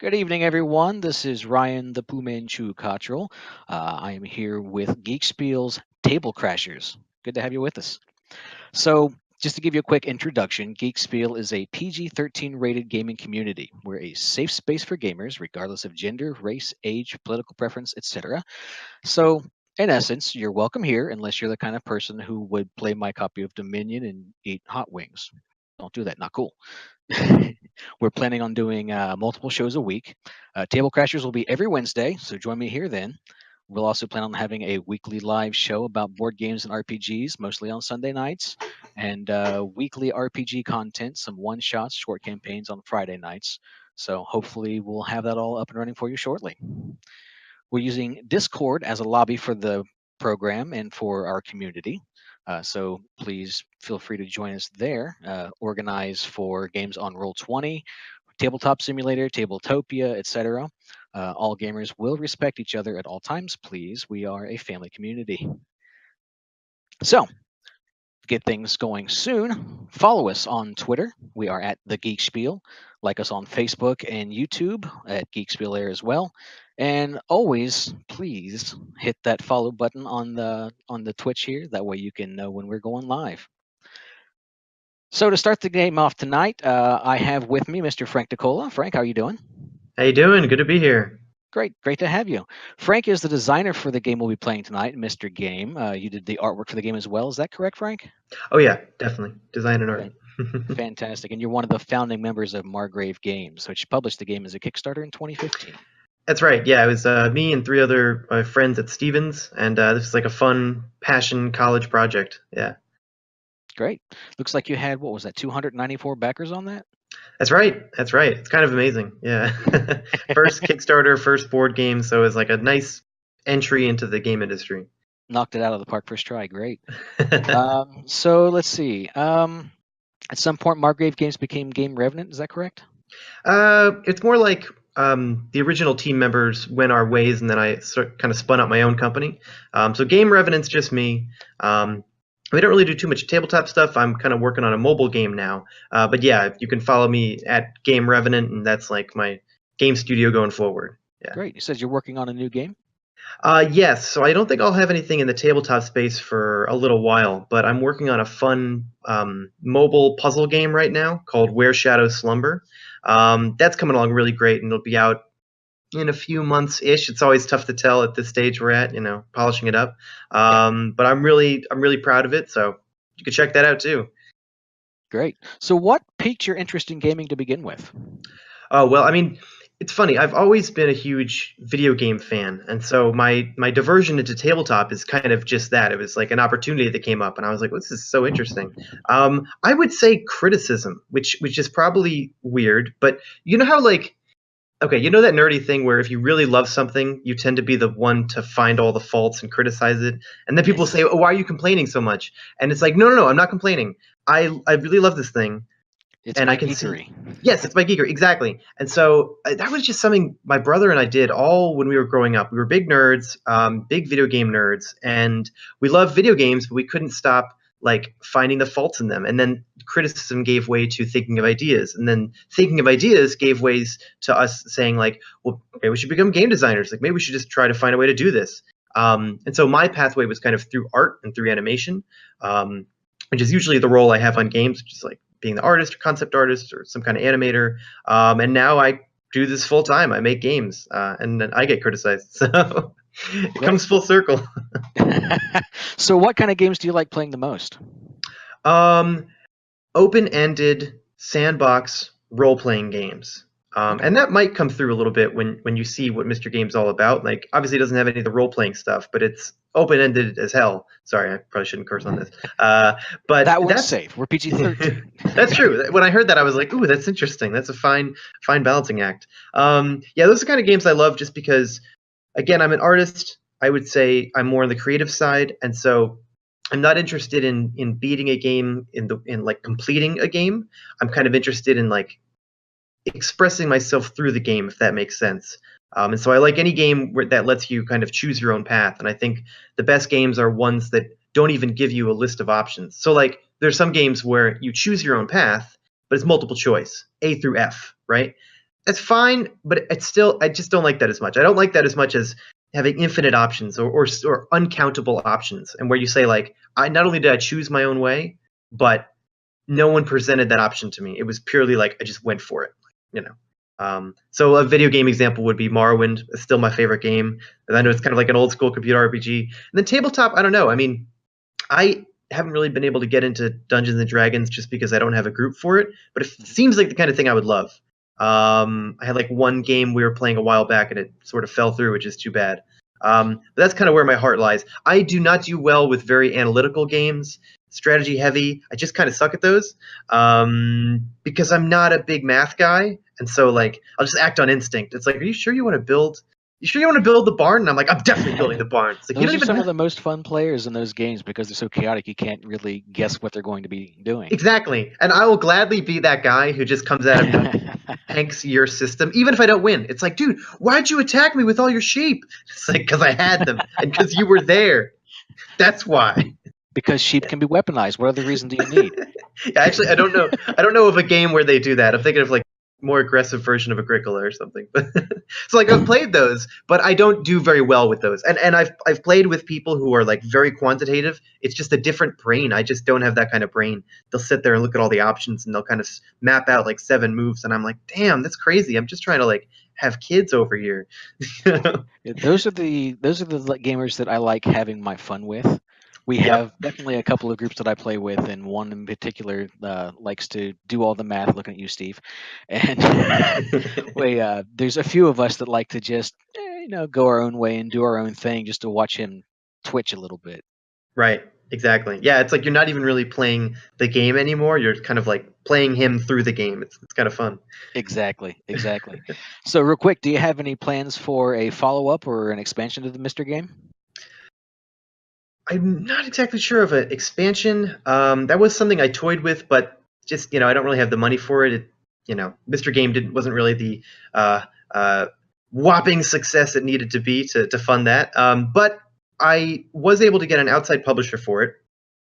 Good evening, everyone. This is Ryan the Pu Manchu Cottrell. I am here with Geek Spiel's Table Crashers. Good to have you with us. So, just to give you a quick introduction, Geek Spiel is a PG-13 rated gaming community. We're a safe space for gamers, regardless of gender, race, age, political preference, etc. So, in essence, you're welcome here unless you're the kind of person who would play my copy of Dominion and eat hot wings. Don't do that, not cool. We're planning on doing multiple shows a week. Table Crashers will be every Wednesday, so join me here then. We'll also plan on having a weekly live show about board games and RPGs, mostly on Sunday nights, and weekly RPG content, some one shots, short campaigns on Friday nights. So hopefully, we'll have that all up and running for you shortly. We're using Discord as a lobby for the program and for our community. So please feel free to join us there. Organize for games on Roll20, Tabletop Simulator, Tabletopia, etc. All gamers will respect each other at all times, please. We are a family community. So, to get things going soon, follow us on Twitter. We are at the Geek Spiel. Like us on Facebook and YouTube at Geek Spiel Air as well. And always, please hit that follow button on the Twitch here. That way you can know when we're going live. So to start the game off tonight, I have with me Mr. Frank DiCola. Frank, how are you doing? How you doing? Good to be here. Great to have you. Frank is the designer for the game we'll be playing tonight, Mr. Game. You did the artwork for the game as well. Is that correct, Frank? Oh yeah, definitely. Design and art. Fantastic. And you're one of the founding members of Margrave Games, which published the game as a Kickstarter in 2015. That's right. Yeah, it was me and three other friends at Stevens, and this is like a fun passion college project. Yeah. Great. Looks like you had, what was that, 294 backers on that? That's right. That's right. It's kind of amazing. Yeah. First Kickstarter, first board game, so it's like a nice entry into the game industry. Knocked it out of the park first try. Great. So let's see. At some point, Margrave Games became Game Revenant. Is that correct? It's more like the original team members went our ways, and then I kind of spun up my own company. So Game Revenant's just me. We don't really do too much tabletop stuff. I'm kind of working on a mobile game now. But yeah, you can follow me at Game Revenant, and that's like my game studio going forward. Yeah. Great. You said you're working on a new game? Yes, so I don't think I'll have anything in the tabletop space for a little while, but I'm working on a fun mobile puzzle game right now called Where Shadows Slumber. That's coming along really great, and it'll be out in a few months ish. It's always tough to tell at this stage we're at, polishing it up. But I'm really proud of it, so you can check that out too. Great. So what piqued your interest in gaming to begin with? Oh, well, I mean, it's funny. I've always been a huge video game fan, and so my diversion into tabletop is kind of just that. It was like an opportunity that came up, and I was like, well, "This is so interesting." I would say criticism, which is probably weird, but you know how like, okay, you know that nerdy thing where if you really love something, you tend to be the one to find all the faults and criticize it, and then people say, "Oh, why are you complaining so much?" And it's like, no, I'm not complaining. I really love this thing. It's And my I can geekery. see, yes, it's my geekery, exactly. And so that was just something my brother and I did all when we were growing up. We were big nerds, big video game nerds, and we loved video games, but we couldn't stop like finding the faults in them. And then criticism gave way to thinking of ideas, and then thinking of ideas gave ways to us saying like, well, maybe we should become game designers. Like maybe we should just try to find a way to do this. And so my pathway was kind of through art and through animation, which is usually the role I have on games, which is like being the artist or concept artist or some kind of animator. And now I do this full time. I make games, and then I get criticized. So it comes full circle. So what kind of games do you like playing the most? Open-ended sandbox role-playing games. And that might come through a little bit when you see what Mr. Game's all about. Like, obviously, it doesn't have any of the role-playing stuff, but it's open-ended as hell. Sorry, I probably shouldn't curse on this. But that one's safe. We're PG-13. That's true. When I heard that, I was like, "Ooh, that's interesting. That's a fine balancing act." Yeah, those are the kind of games I love, just because, again, I'm an artist. I would say I'm more on the creative side, and so I'm not interested in beating a game in like completing a game. I'm kind of interested in like expressing myself through the game, if that makes sense. And so I like any game that lets you kind of choose your own path. And I think the best games are ones that don't even give you a list of options. So like there's some games where you choose your own path, but it's multiple choice, A through F, right? it's fine, but it's still I just don't like that as much. I don't like that as much as having infinite options or uncountable options, and where you say like, I not only did I choose my own way, but no one presented that option to me. It was purely like I just went for it, you know. So a video game example would be Morrowind. It's still my favorite game, and I know it's kind of like an old school computer RPG. And then tabletop, I don't know. I mean, I haven't really been able to get into Dungeons and Dragons just because I don't have a group for it, but it seems like the kind of thing I would love. I had like one game we were playing a while back and it sort of fell through, which is too bad. But that's kind of where my heart lies. I do not do well with very analytical games, strategy heavy. I just kind of suck at those because I'm not a big math guy, and so like I'll just act on instinct. It's like, are you sure you want to build? You sure you want to build the barn? And I'm like, I'm definitely building the barn. It's like, you Those don't are even some have of the most fun players in those games because they're so chaotic you can't really guess what they're going to be doing. exactly. And I will gladly be that guy who just comes out and tanks your system, even if I don't win. It's like, dude, why'd you attack me with all your sheep? It's like, because I had them and because you were there. That's why. Because sheep can be weaponized. What other reason do you need? Yeah, actually, I don't know. I don't know of a game where they do that. I'm thinking of like more aggressive version of Agricola or something. So like I've played those, but I don't do very well with those. And I've played with people who are like very quantitative. It's just a different brain. I just don't have that kind of brain. They'll sit there and look at all the options and they'll kind of map out like 7 moves, and I'm like, damn, that's crazy. I'm just trying to like have kids over here. Those are the gamers that I like having my fun with. We Yep. have definitely a couple of groups that I play with, and one in particular likes to do all the math. Looking at you, Steve, and there's a few of us that like to just go our own way and do our own thing, just to watch him twitch a little bit. Right. Exactly. Yeah, it's like you're not even really playing the game anymore. You're kind of like playing him through the game. It's kind of fun. Exactly. So, real quick, do you have any plans for a follow up or an expansion to the Mister game? I'm not exactly sure of an expansion. That was something I toyed with, but just I don't really have the money for it. Mr. Game wasn't really the whopping success it needed to be to fund that. But I was able to get an outside publisher for it.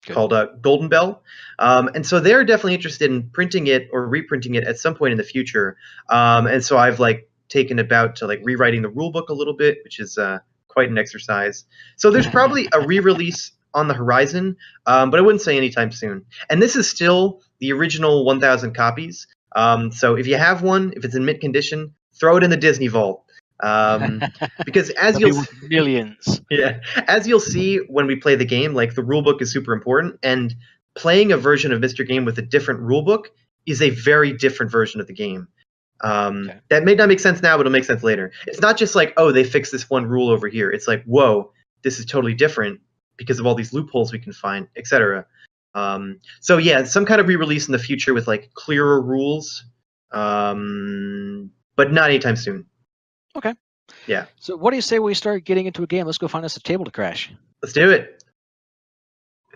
Good. Called Golden Bell, and so they're definitely interested in printing it or reprinting it at some point in the future. And so I've like taken about to like rewriting the rule book a little bit, which is quite an exercise. So there's probably a re-release on the horizon, but I wouldn't say anytime soon. And this is still the original 1,000 copies. So if you have one, if it's in mint condition, throw it in the Disney vault. Because as millions. Yeah, as you'll see when we play the game, like the rulebook is super important, and playing a version of Mr. Game with a different rulebook is a very different version of the game. Okay. That may not make sense now, but it'll make sense later. It's not just like, oh, they fixed this one rule over here. It's like, whoa, this is totally different because of all these loopholes we can find, etc. So yeah, some kind of re-release in the future with like clearer rules, but not anytime soon. Okay. Yeah. So what do you say we start getting into a game? Let's go find us a table to crash. Let's do it.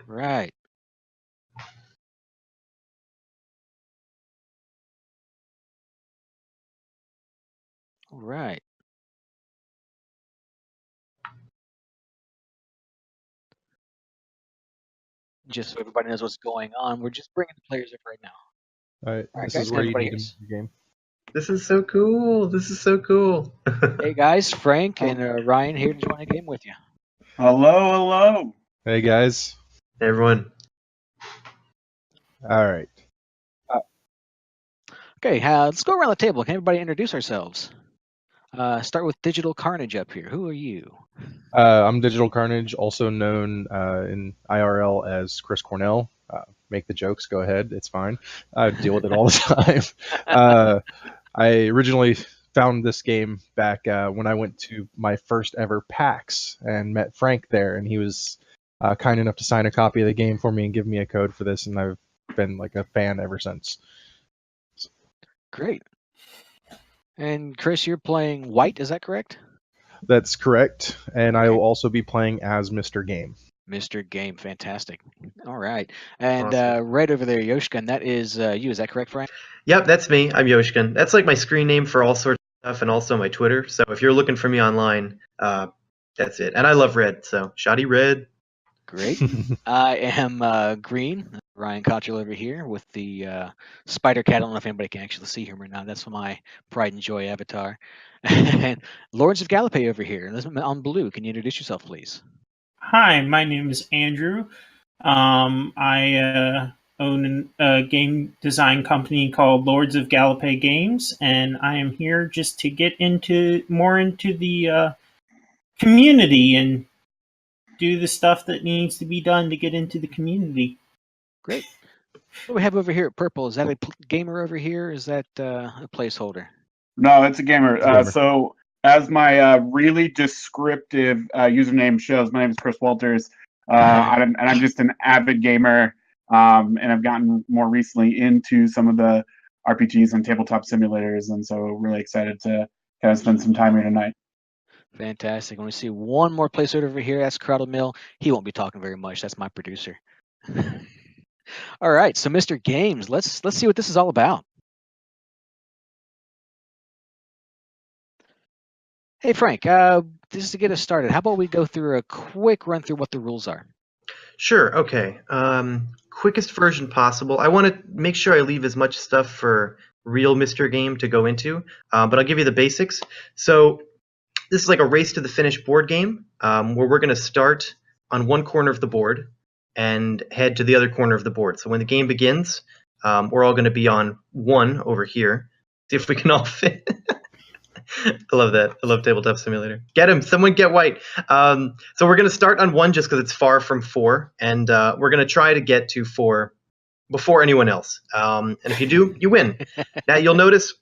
Right. All right. Just so everybody knows what's going on, we're just bringing the players up right now. All right, All right, this guys, is where you everybody need is. a game. This is so cool. This is so cool. Hey guys, Frank and Ryan here to join a game with you. Hello. Hey guys. Hey, everyone. All right. Okay, let's go around the table. Can everybody introduce ourselves? Start with Digital Carnage up here. Who are you? I'm Digital Carnage, also known in IRL as Chris Cornell. Make the jokes, go ahead, it's fine. I deal with it all the time. I originally found this game back when I went to my first ever PAX and met Frank there, and he was kind enough to sign a copy of the game for me and give me a code for this, and I've been like a fan ever since. Great. And Chris, you're playing White, is that correct? That's correct, and I will also be playing as Mr. Game. Mr. Game, fantastic. All right. And Awesome. right over there, Yoshkin, that is you. Is that correct, Frank? Yep, that's me. I'm Yoshkin. That's like my screen name for all sorts of stuff and also my Twitter. So if you're looking for me online, that's it. And I love red, so shoddy red. Great. I am Green, Ryan Cottrell over here with the spider cat. I don't know if anybody can actually see him or not. That's my pride and joy avatar. And Lawrence of Gallipay over here. This is on blue. Can you introduce yourself, please? Hi, my name is Andrew. I own a game design company called Lords of Gallipay Games, and I am here just to get more into the community and do the stuff that needs to be done to get into the community. Great. What do we have over here at Purple? Is that a gamer over here? Is that a placeholder? No, it's a gamer. It's a gamer. So, as my really descriptive username shows, my name is Chris Walters, and I'm just an avid gamer. And I've gotten more recently into some of the RPGs and tabletop simulators, and so really excited to kind of spend some time here tonight. Fantastic. When we see one more placeholder over here, that's Crowded Mill. He won't be talking very much. That's my producer. All right, so Mr. Games, let's see what this is all about. Hey Frank, just to get us started, how about we go through a quick run through what the rules are? Sure. Okay. Quickest version possible. I want to make sure I leave as much stuff for real Mr. Game to go into, but I'll give you the basics. So this is like a race to the finish board game, where we're going to start on one corner of the board and head to the other corner of the board. So when the game begins, we're all going to be on one over here. See if we can all fit. I love that. I love Tabletop Simulator. Get him. Someone get White. So we're going to start on one just because it's far from four, and we're going to try to get to four before anyone else. And if you do, you win. Now you'll notice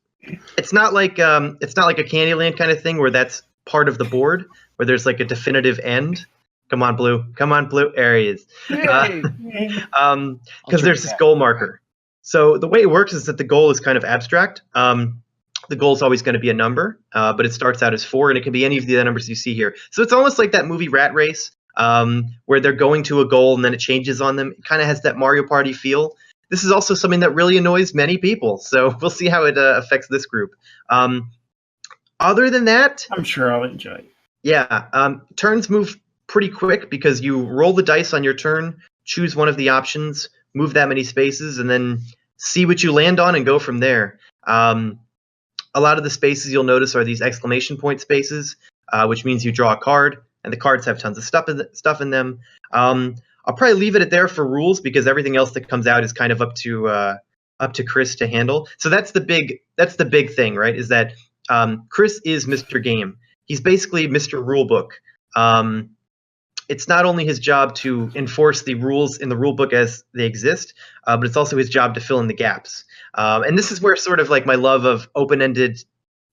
it's not like a Candyland kind of thing where that's part of the board where there's like a definitive end. Come on, Blue. Come on, Blue. There he is. Because there's this goal marker. So the way it works is that the goal is kind of abstract. The goal is always going to be a number, but it starts out as 4, and it can be any of the numbers you see here. So it's almost like that movie Rat Race, where they're going to a goal and then it changes on them. It kind of has that Mario Party feel. This is also something that really annoys many people, so we'll see how it affects this group. Other than that, I'm sure I'll enjoy it. Yeah, turns move pretty quick because you roll the dice on your turn, choose one of the options, move that many spaces, and then see what you land on and go from there. A lot of the spaces you'll notice are these exclamation point spaces, which means you draw a card, and the cards have tons of stuff in them. I'll probably leave it at there for rules because everything else that comes out is kind of up to Chris to handle. So that's the big thing, right? Is that Chris is Mr. Game. He's basically Mr. Rulebook. It's not only his job to enforce the rules in the rulebook as they exist, but it's also his job to fill in the gaps. And this is where sort of like my love of open-ended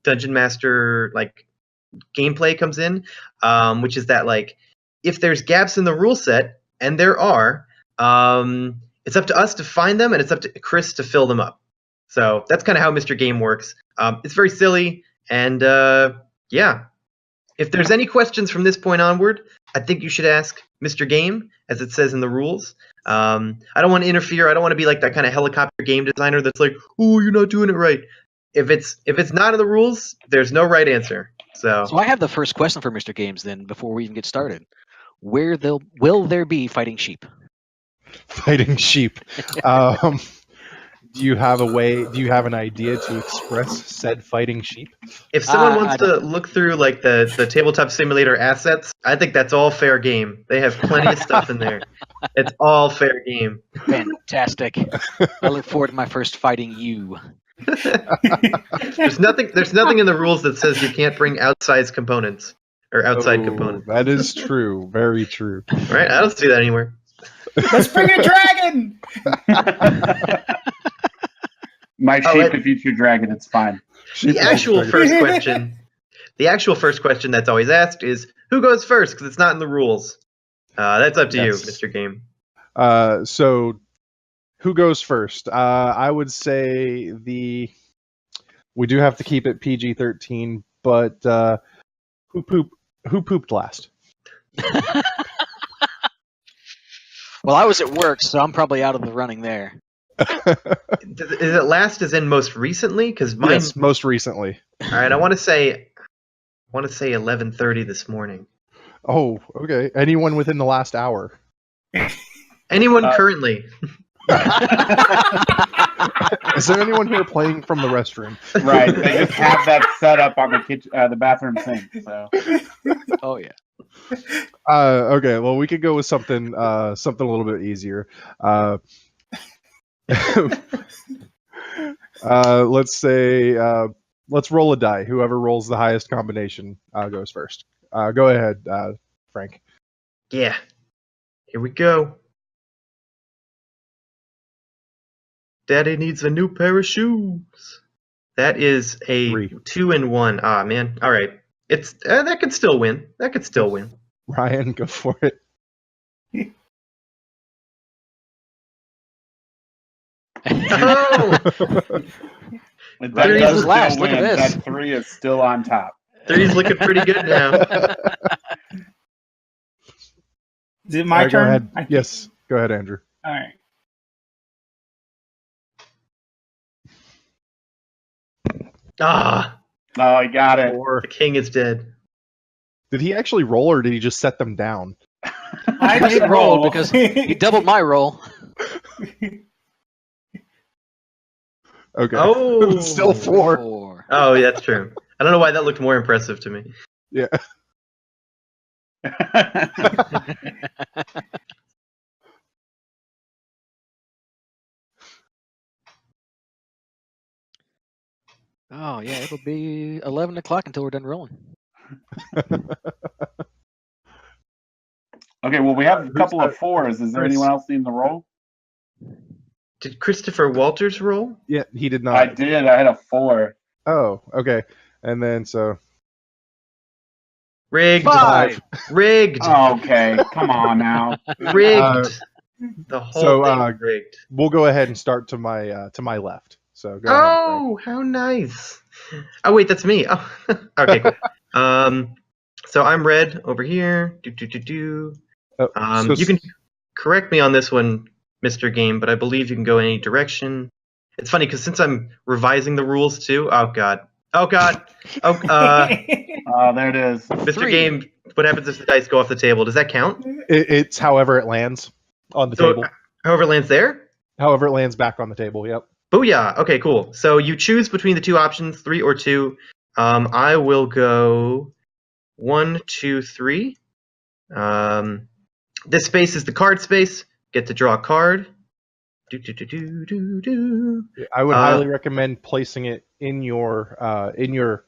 Dungeon Master like gameplay comes in, which is that like if there's gaps in the rule set, and there are, it's up to us to find them, and it's up to Chris to fill them up. So that's kind of how Mr. Game works. It's very silly, and yeah. If there's any questions from this point onward, I think you should ask Mr. Game, as it says in the rules. I don't want to interfere. I don't want to be like that kind of helicopter game designer that's like, "Oh, you're not doing it right." If it's not in the rules, there's no right answer. So I have the first question for Mr. Games then before we even get started. Will there be fighting sheep? Fighting sheep. Do you have an idea to express said fighting sheep? if someone wants to look through like the Tabletop Simulator assets, I think that's all fair game. They have plenty of stuff in there. It's all fair game. Fantastic. I look forward to my first fighting you. There's nothing in the rules that says you can't bring outside components or outside components. That is true. Very true. Right? I don't see that anywhere. Let's bring a dragon! My sheep, the future dragon, it's fine. The actual first question that's always asked is who goes first because it's not in the rules. That's up to you, Mr. Game. So who goes first? I would say we do have to keep it PG-13, but who pooped last? Well, I was at work, so I'm probably out of the running there. Is it last as in most recently? Because mine. Yes, most recently. All right, I want to say 11:30 this morning. Oh, okay. Anyone within the last hour? Anyone currently? Is there anyone here playing from the restroom? Right. They just have that set up on the kitchen, the bathroom sink. So Oh yeah. Okay, well, we could go with something a little bit easier. Let's say let's roll a die. Whoever rolls the highest combination goes first. Go ahead, Frank. Yeah. Here we go. Daddy needs a new pair of shoes. That is a 3. 2 and 1. Ah, man. All right. It's that could still win. That could still win. Ryan, go for it. Oh, that Three does is still last. Look at win. this. That 3 is still on top. 3's looking pretty good now. Is it my Go turn? ahead. I think- Yes, go ahead, Andrew. All right. Ah, Oh, I got it. 4. the king is dead. Did he actually roll, or did he just set them down? I did did roll roll because he doubled my roll. Okay. Oh, Still 4. 4. Oh, yeah, that's true. I don't know why that looked more impressive to me. Yeah. Oh yeah, it'll be 11 o'clock until we're done rolling. Okay, well, we have a Who's couple of that? 4s. Is there Chris. anyone else needing the roll? Did Christopher Walters roll? Yeah, he did I not. did. I had a 4. Oh, okay. And then so Rigged. 5. Rigged. Okay, come on now. Rigged. The whole so, thing rigged. we'll go ahead and start to my left. So go ahead. Frank. Oh, how nice. Oh, wait, that's me. Oh, okay, cool. So I'm red over here. Oh, so You can correct me on this one, Mr. Game, but I believe you can go any direction. It's funny because since I'm revising the rules too. Oh God. Oh God. Oh, There it is. Mr. 3. Game. What happens if the dice go off the table? Does that count? it's however it lands on the So, table. however it lands there. However it lands back on the table. Yep. Booyah. Okay, cool. So you choose between the two options, 3 or 2. I will go 1, 2, 3. This space is the card space. Get to draw a card. I would highly recommend placing it in your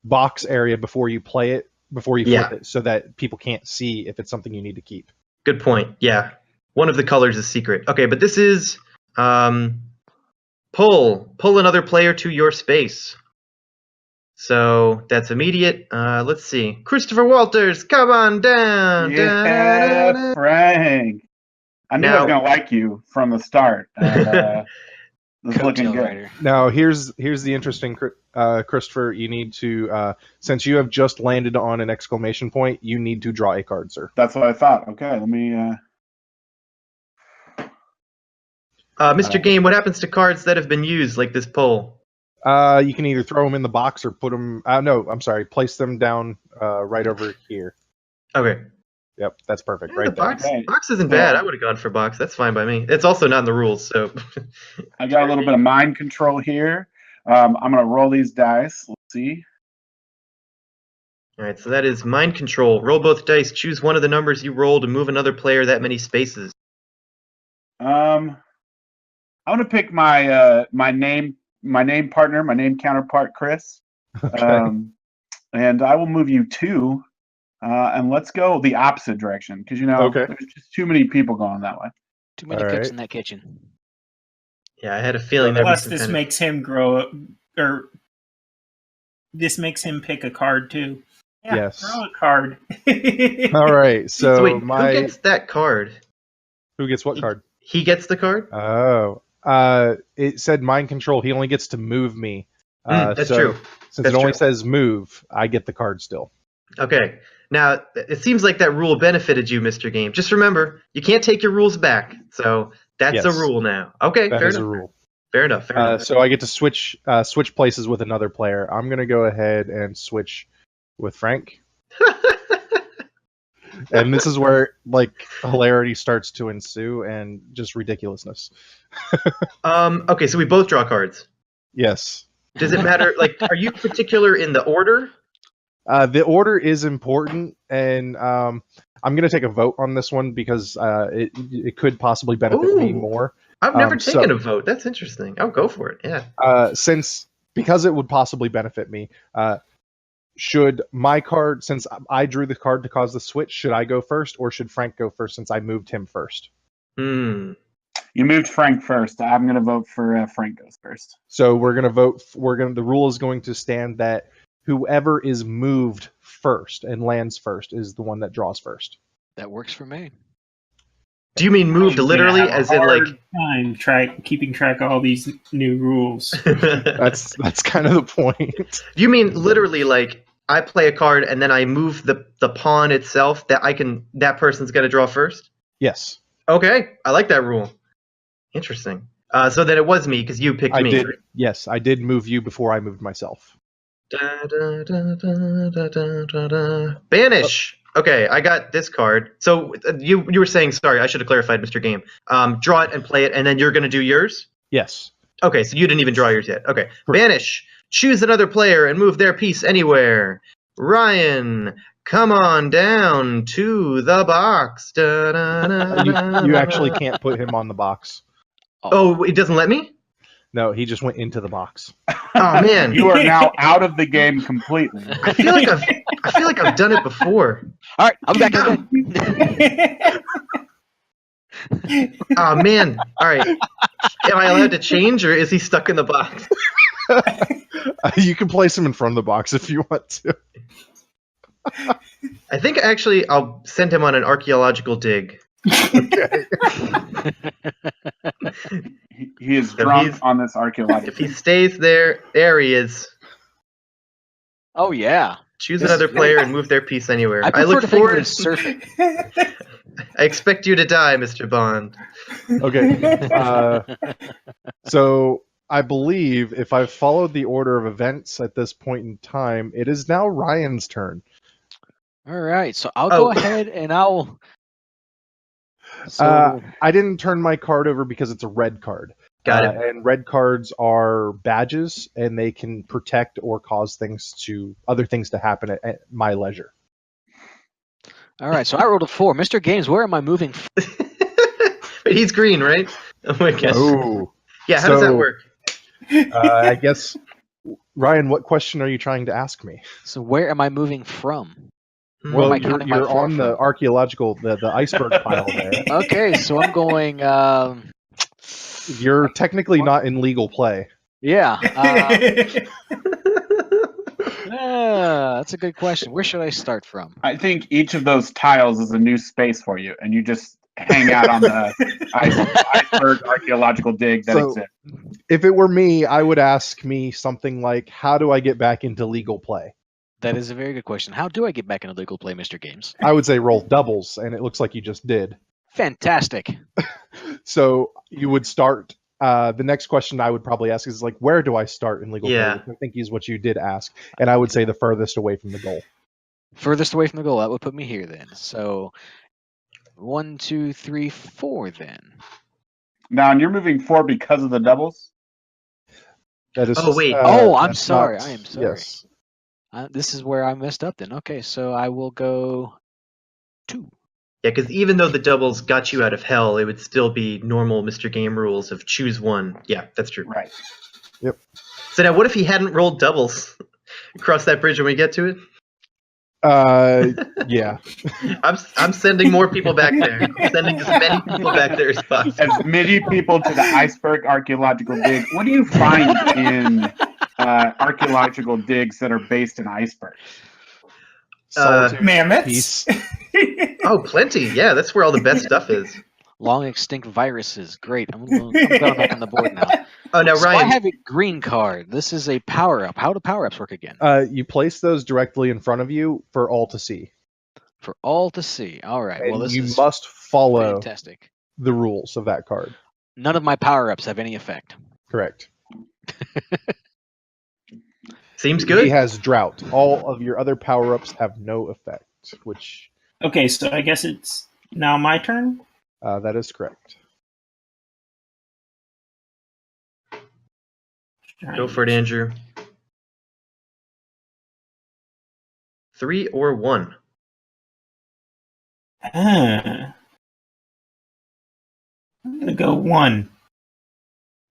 box area before you play it, before you flip it, so that people can't see if it's something you need to keep. Good point. Yeah. One of the colors is secret. Okay, but this is pull another player to your space. So that's immediate. Let's see. Christopher Walters, come on down. Yeah, Frank. I knew I was Now- gonna like you from the start. And, this is looking Coattail good. rider. Now here's the interesting, Christopher. You need to since you have just landed on an exclamation point, you need to draw a card, sir. That's what I thought. Okay, let me. Mr. Game, what happens to cards that have been used, like this pull? You can either throw them in the box or put them. No, I'm sorry. Place them down right over here. Okay. Yep, that's perfect. Yeah, Right the there. box, Okay. box isn't bad. I would have gone for box. That's fine by me. It's also not in the rules, so. I got a little bit of mind control here. I'm gonna roll these dice. Let's see. All right, so that is mind control. Roll both dice. Choose one of the numbers you roll to move another player that many spaces. I'm gonna pick my my name partner, my name counterpart, Chris. Okay. And I will move you 2. And let's go the opposite direction because Okay. there's just too many people going that way. Too many All cooks right. in that kitchen. Yeah, I had a feeling there was Plus, some this kind of... makes him grow up, or this makes him pick a card too. Yeah, Yes. draw a card. All right. So wait, my who gets that card? who gets what card? He gets the card? Oh, it said mind control. He only gets to move me. That's so true. Since That's it only true. says move, I get the card still. Okay. Now, it seems like that rule benefited you, Mr. Game. Just remember, you can't take your rules back. So that's a Yes. rule now. Okay, That fair is enough. a rule. Fair enough. Fair enough. So I get to switch places with another player. I'm gonna go ahead and switch with Frank. And this is where like hilarity starts to ensue and just ridiculousness. Okay, so we both draw cards. Yes. Does it matter? Like, are you particular in the order? The order is important, and I'm going to take a vote on this one because it could possibly benefit me Ooh. more. I've never So- taken a vote. That's interesting. I'll go for it. Yeah. Because it would possibly benefit me, should my card, since I drew the card to cause the switch, should I go first or should Frank go first since I moved him first? Hmm. You moved Frank first. I'm going to vote for Frank goes first. So we're going to vote. The rule is going to stand that whoever is moved first and lands first is the one that draws first. That works for me. Do you mean moved I'm gonna literally, have a as in like? hard time keeping track of all these new rules. That's kind of the point. Do you mean literally like I play a card and then I move the pawn itself that person's gonna draw first? Yes, Okay, I like that rule. Interesting. So then it was me because you picked I me. did. Yes, I did move you before I moved myself. Da, da, da, da, da, da, da, da. Banish. Okay, I got this card. So you were saying, sorry, I should have clarified, Mr. Game. Draw it and play it, and then you're gonna do yours. Yes. Okay, so you didn't even draw yours yet. Okay, Correct. Banish. Choose another player and move their piece anywhere. Ryan, come on down to the box. Da, da, da, You actually can't put him on the box. Oh, it doesn't let me? No, he just went into the box. Oh man, You are now out of the game completely. I feel like I've done it before. All right, I'm back in. Oh man. All right. Am I allowed to change, or is he stuck in the box? You can place him in front of the box if you want to. I think actually I'll send him on an archaeological dig. Okay. He is So drunk he's- on this archaeological. If he stays there he is. Oh yeah, Choose This another is player great. and move their piece anywhere. I I prefer look to think of forward. it as surfing. I expect you to die, Mr. Bond. Okay. So I believe if I've followed the order of events at this point in time, it is now Ryan's turn. All right, so I'll go Oh. ahead and I'll. So I didn't turn my card over because it's a red card. Got it. And red cards are badges, and they can protect or cause other things to happen at my leisure. all right, so I rolled a 4. Mr. Games, where am I moving? Wait, he's green, right? Oh my gosh. Oh, Yeah, how does that so- work? I guess, Ryan, what question are you trying to ask me? So where am I moving from? Where Well, am I you're, counting my you're four on the from? archaeological, the iceberg pile there. Okay, so I'm going. You're technically not in legal play. Yeah. That's a good question. Where should I start from? I think each of those tiles is a new space for you, and you just hang out on the iceberg archaeological dig that So- exists. If it were me, I would ask me something like, how do I get back into legal play? That is a very good question. How do I get back into legal play, Mr. Games? I would say roll doubles, and it looks like you just did. Fantastic. So you would start. The next question I would probably ask is like, where do I start in legal Yeah. play? Which I think is what you did ask, and I would say the furthest away from the goal. Furthest away from the goal, that would put me here then. So 1, 2, 3, 4 then. Now, and you're moving 4 because of the doubles? That is. Oh, wait. Oh, I'm that's sorry. not- I am sorry. Yes. This is where I messed up then. Okay, so I will go 2. Yeah, because even though the doubles got you out of hell, it would still be normal Mr. Game rules of choose one. Yeah, that's true. Right. So now, what if he hadn't rolled doubles? Cross that bridge when we get to it. Yeah. I'm sending more people back there. I'm sending as many people back there as possible. As many people to the iceberg archaeological dig. What do you find in archaeological digs that are based in icebergs? Solitude, Mammoths. peace. Oh, plenty. Yeah, that's where all the best stuff is. Long extinct viruses. Great. I'm going back on the board now. Oh, now So I Ryan. have a green card. This is a power up. How do power ups work again? You place those directly in front of you for all to see. For all to see. All right. Well, And this you is must follow fantastic. the rules of that card. None of my power ups have any effect. Correct. Seems He good. has drought. All of your other power-ups have no effect, which Okay, so I guess it's now my turn. That is correct. Go for it, Andrew. 3 or 1. I'm gonna go 1.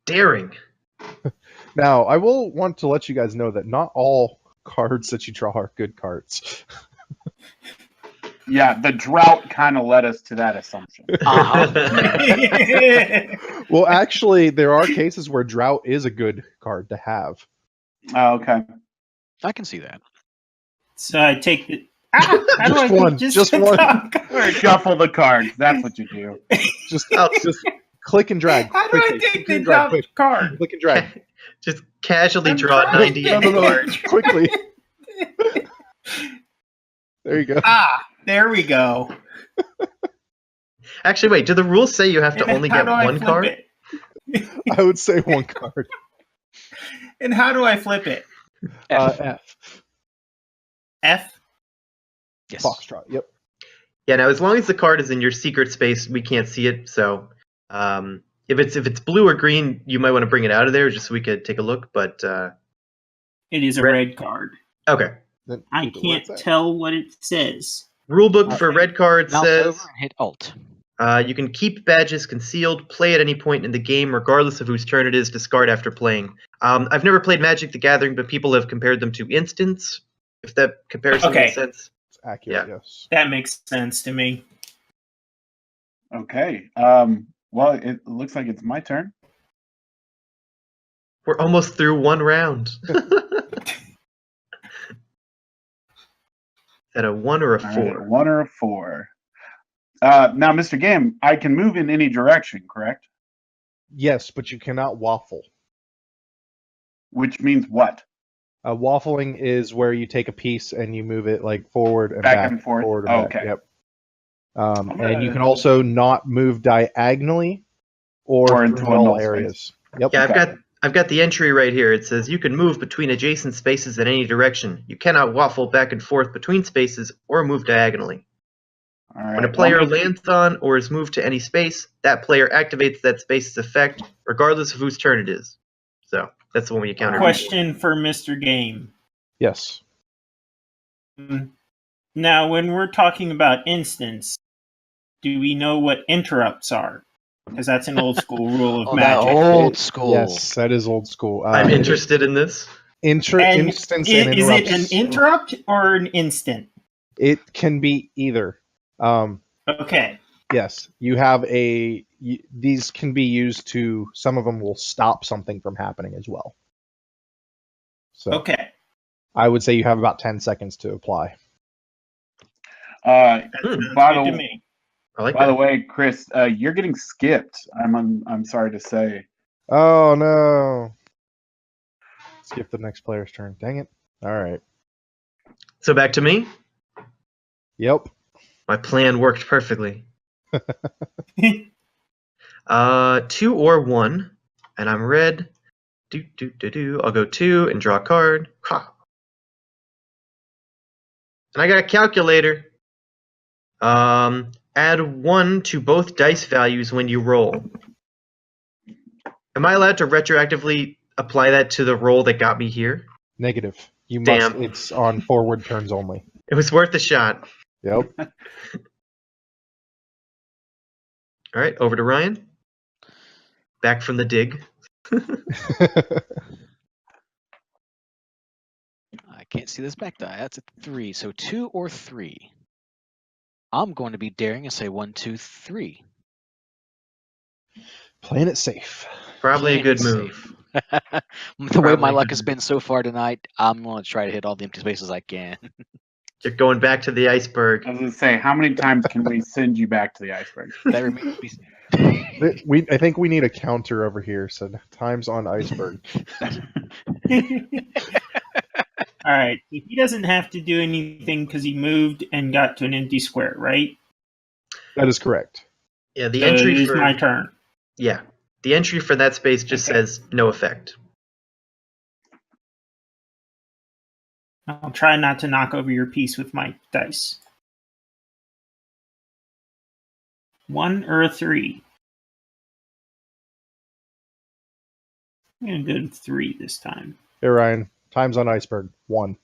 Daring. Now, I will want to let you guys know that not all cards that you draw are good cards. Yeah, the drought kind of led us to that assumption. Well, actually, there are cases where drought is a good card to have. Oh, okay. I can see that. So I take the. How do Just I one, just just the one. top card? Shuffle the cards. That's what you do. Just click and drag. How do I quickly. take Click the and drag, top quick. card? Click and drag. Just casually I'm draw trying 90 to- any No, card. quickly. There you go. There we go. Actually, wait. Do the rules say you have to And only how get do I one flip card? it? I would say one card. And how do I flip it? F. F. Yes. Foxtrot. Yep. Yeah. Now, as long as the card is in your secret space, we can't see it. So, if it's blue or green, you might want to bring it out of there just so we could take a look. But It is a Red- red card. okay. Then I keep it where can't it's at. tell what it says. Rulebook for red card Mouse says over and hit Alt. you can keep badges concealed, play at any point in the game, regardless of whose turn it is, discard after playing. I've never played Magic the Gathering, but people have compared them to instants, if that comparison Okay. makes sense. It's accurate, yes. That makes sense to me. Okay. Well, it looks like it's my turn. We're almost through one round. Is that a 1 or a 4? All right, 1 or a 4. Now, Mr. Game, I can move in any direction, correct? Yes, but you cannot waffle. Which means what? Waffling is where you take a piece and you move it like forward and back, Back and forth? forward and back. Okay. Yep. I'm And you gonna- can also not move diagonally or into through a all null areas. Yep. Yeah, Okay. I've got the entry right here. It says you can move between adjacent spaces in any direction. You cannot waffle back and forth between spaces or move diagonally. All right. When a well, player I'm gonna- lands on or is moved to any space, that player activates that space's effect, regardless of whose turn it is. So that's the one we counter. Question for Mr. Game. Yes. Now, when we're talking about instance, do we know what interrupts are? Because that's an old school rule of Oh, that Magic. old school. Yes, that is old school. I'm interested in this. And Instance and is it interrupts. an interrupt or an instant? It can be either. Okay. Yes, you have these can be used to. Some of them will stop something from happening as well. So Okay. I would say you have about 10 seconds to apply. That Hmm. sounds By good the- to me. I like By that. the way, Chris, you're getting skipped. I'm sorry to say. Oh no! Skip the next player's turn. Dang it! All right. So back to me. Yep. My plan worked perfectly. 2 or 1, and I'm red. I'll go 2 and draw a card. Ha. And I got a calculator. Add 1 to both dice values when you roll. Am I allowed to retroactively apply that to the roll that got me here? Negative. You must. Damn. It's on forward turns only. It was worth a shot. Yep. All right, over to Ryan. Back from the dig. I can't see this back die. That's a 3. So 2 or 3. I'm going to be daring and say 1, 2, 3. Playing it safe. Probably a Playing good it move. The way my Probably luck good has move. been so far tonight, I'm going to try to hit all the empty spaces I can. You're going back to the iceberg. I was going to say, how many times can we send you back to the iceberg? That remains to be seen. I think we need a counter over here. So times on iceberg. All right. He doesn't have to do anything because he moved and got to an empty square, right? That is correct. Yeah, the So entry it is for my turn. yeah, the entry for that space just Okay. says no effect. I'll try not to knock over your piece with my dice. 1 or a 3? I'm going to go to 3 this time. Hey Ryan, time's on iceberg. 1.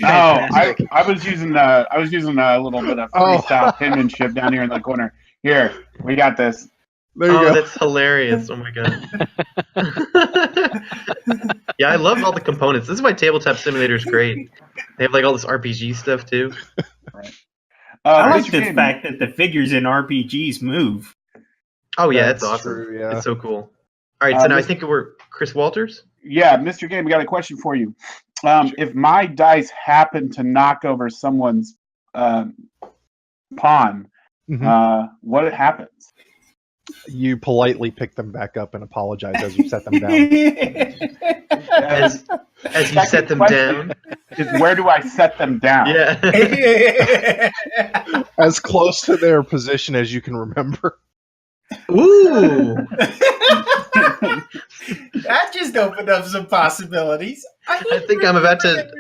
Fantastic. I was using a little bit of freestyle penmanship down here in the corner. Here, we got this. There you Oh, go. that's hilarious. Oh my god. Yeah, I love all the components. This is why Tabletop Simulator is great. They have like all this RPG stuff too. I like the Game, fact that the figures in RPGs move. Oh yeah, That's it's awesome. true, yeah. It's so cool. All right, so now I think we're Chris Walters. Yeah, Mr. Game, we got a question for you. If my dice happen to knock over someone's pawn, what happens? You politely pick them back up and apologize as you set them down. As you set them down. Is where do I set them down? Yeah. As close to their position as you can remember. Ooh. That just opened up some possibilities. I think I'm about to.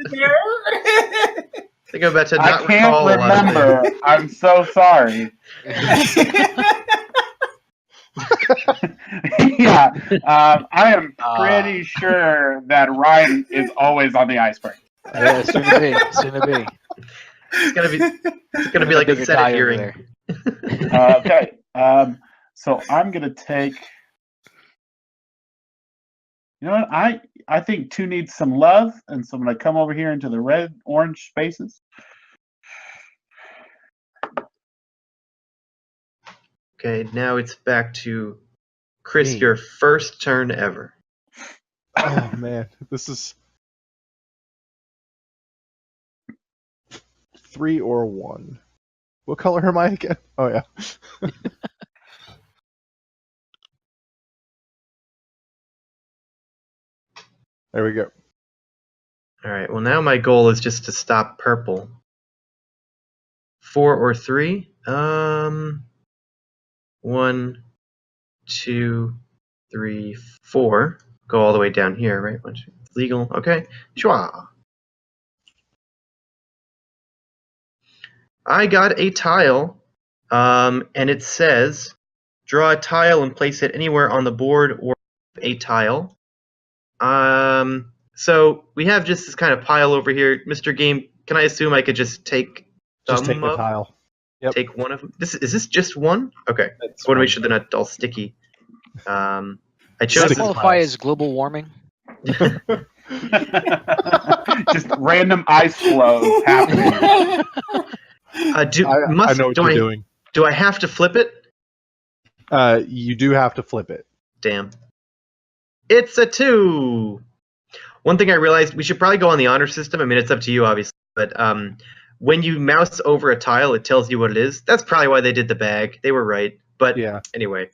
Not I can't recall a lot of remember. things. I'm so sorry. Yeah, I am pretty sure that Ryan is always on the iceberg. Yeah, soon to be. Soon to be. It's gonna be like a Bigger Senate die over hearing. there. Okay, so I'm gonna take. You know what? I think 2 needs some love, and so I'm gonna come over here into the red orange spaces. Okay, now it's back to Chris. Me. Your first turn ever. Oh man, this is 3 or 1. What color am I again? Oh yeah. There we go. All right. Well, now my goal is just to stop purple. 4 or 3. 1, 2, 3, 4. Go all the way down here, right? It's legal. Okay. Chua. I got a tile, and it says, draw a tile and place it anywhere on the board or a tile. So we have just this kind of pile over here. Mr. Game, can I assume I could just take Just take some the of- tile. Yep. Take one of them. Is this just one? Okay. That's I want to make fine. sure they're not all sticky. I chose Does Sticky that qualify tiles. as global warming? Just random ice flow happening. I know what you're doing. Do I have to flip it? You do have to flip it. Damn. It's a 2. One thing I realized, we should probably go on the honor system. I mean, it's up to you, obviously. But when you mouse over a tile, it tells you what it is. That's probably why they did the bag. They were right. But Yeah. anyway,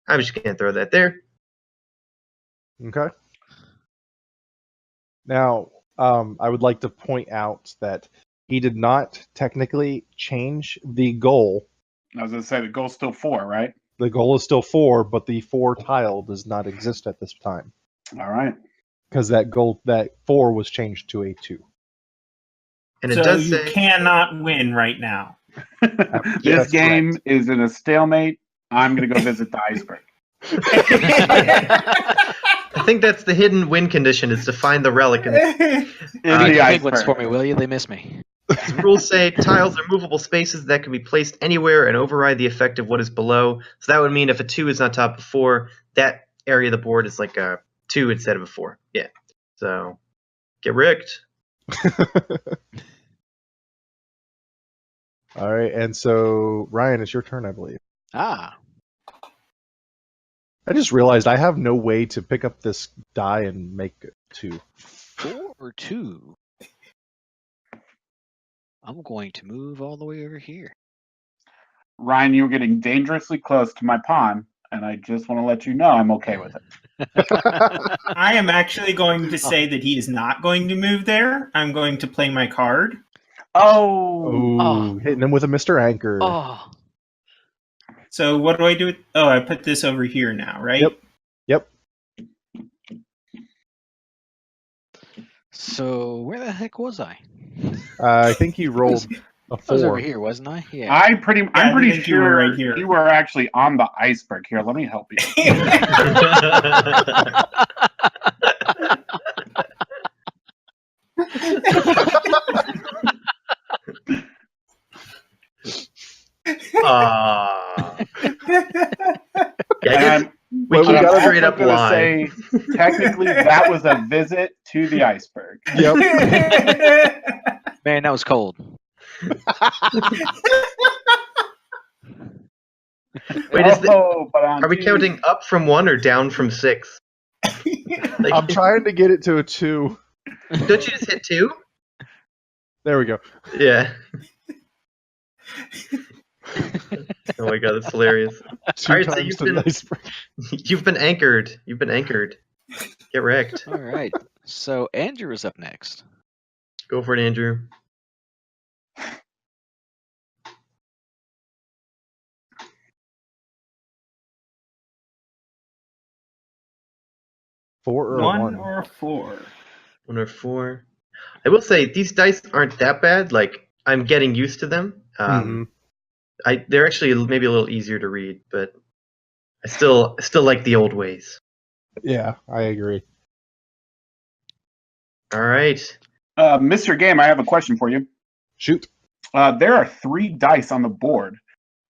I'm just going to throw that there. Okay. Now, I would like to point out that he did not technically change the goal. I was going to say the goal's still 4, right? The goal is still 4, but the 4 tile does not exist at this time All right. because that 4 was changed to a 2. And it So does you say cannot win right now. This That's game correct. is in a stalemate. I'm going to go visit the iceberg. I think that's the hidden win condition, is to find the relic. And In the the Penguins for iceberg. me, will you? They miss me. the rules say tiles are movable spaces that can be placed anywhere and override the effect of what is below. So that would mean if a 2 is on top of 4, that area of the board is like a 2 instead of a 4. Yeah. So get rigged. All right, and so Ryan, it's your turn, I believe. Ah. I just realized I have no way to pick up this die and make it 2. 4 or 2? I'm going to move all the way over here. Ryan, you're getting dangerously close to my pawn, and I just want to let you know I'm okay with it. I am actually going to say that he is not going to move there. I'm going to play my card. Oh, Ooh, Oh. hitting him with a Mr. Anchor. Oh. So what do I do? Oh, I put this over here now, right? Yep. Yep. So where the heck was I? I think you rolled a I was over 4. here, wasn't I? Yeah. I'm pretty I pretty think you were sure right here. you were actually on the iceberg. Here, let me help you. Aw. Yeah, I And guess we Well, we can't gotta- straight I'm up gonna lie. say technically that was a visit to the iceberg. Yep. Man, that was cold. Wait, Are we counting up from 1 or down from 6? Like, I'm trying to get it to a 2. don't you just hit 2? There we go. Yeah. Oh my god, that's hilarious. 2 Alright, so times you've to the been- iceberg. You've been anchored. Get wrecked. All right. So Andrew is up next. Go for it, Andrew. Four or 1 1? or 4. 1 or 4. I will say these dice aren't that bad. Like, I'm getting used to them. Mhm. They're actually maybe a little easier to read, but I still like the old ways. Yeah, I agree. All right. Mr. Game, I have a question for you. Shoot. There are 3 dice on the board.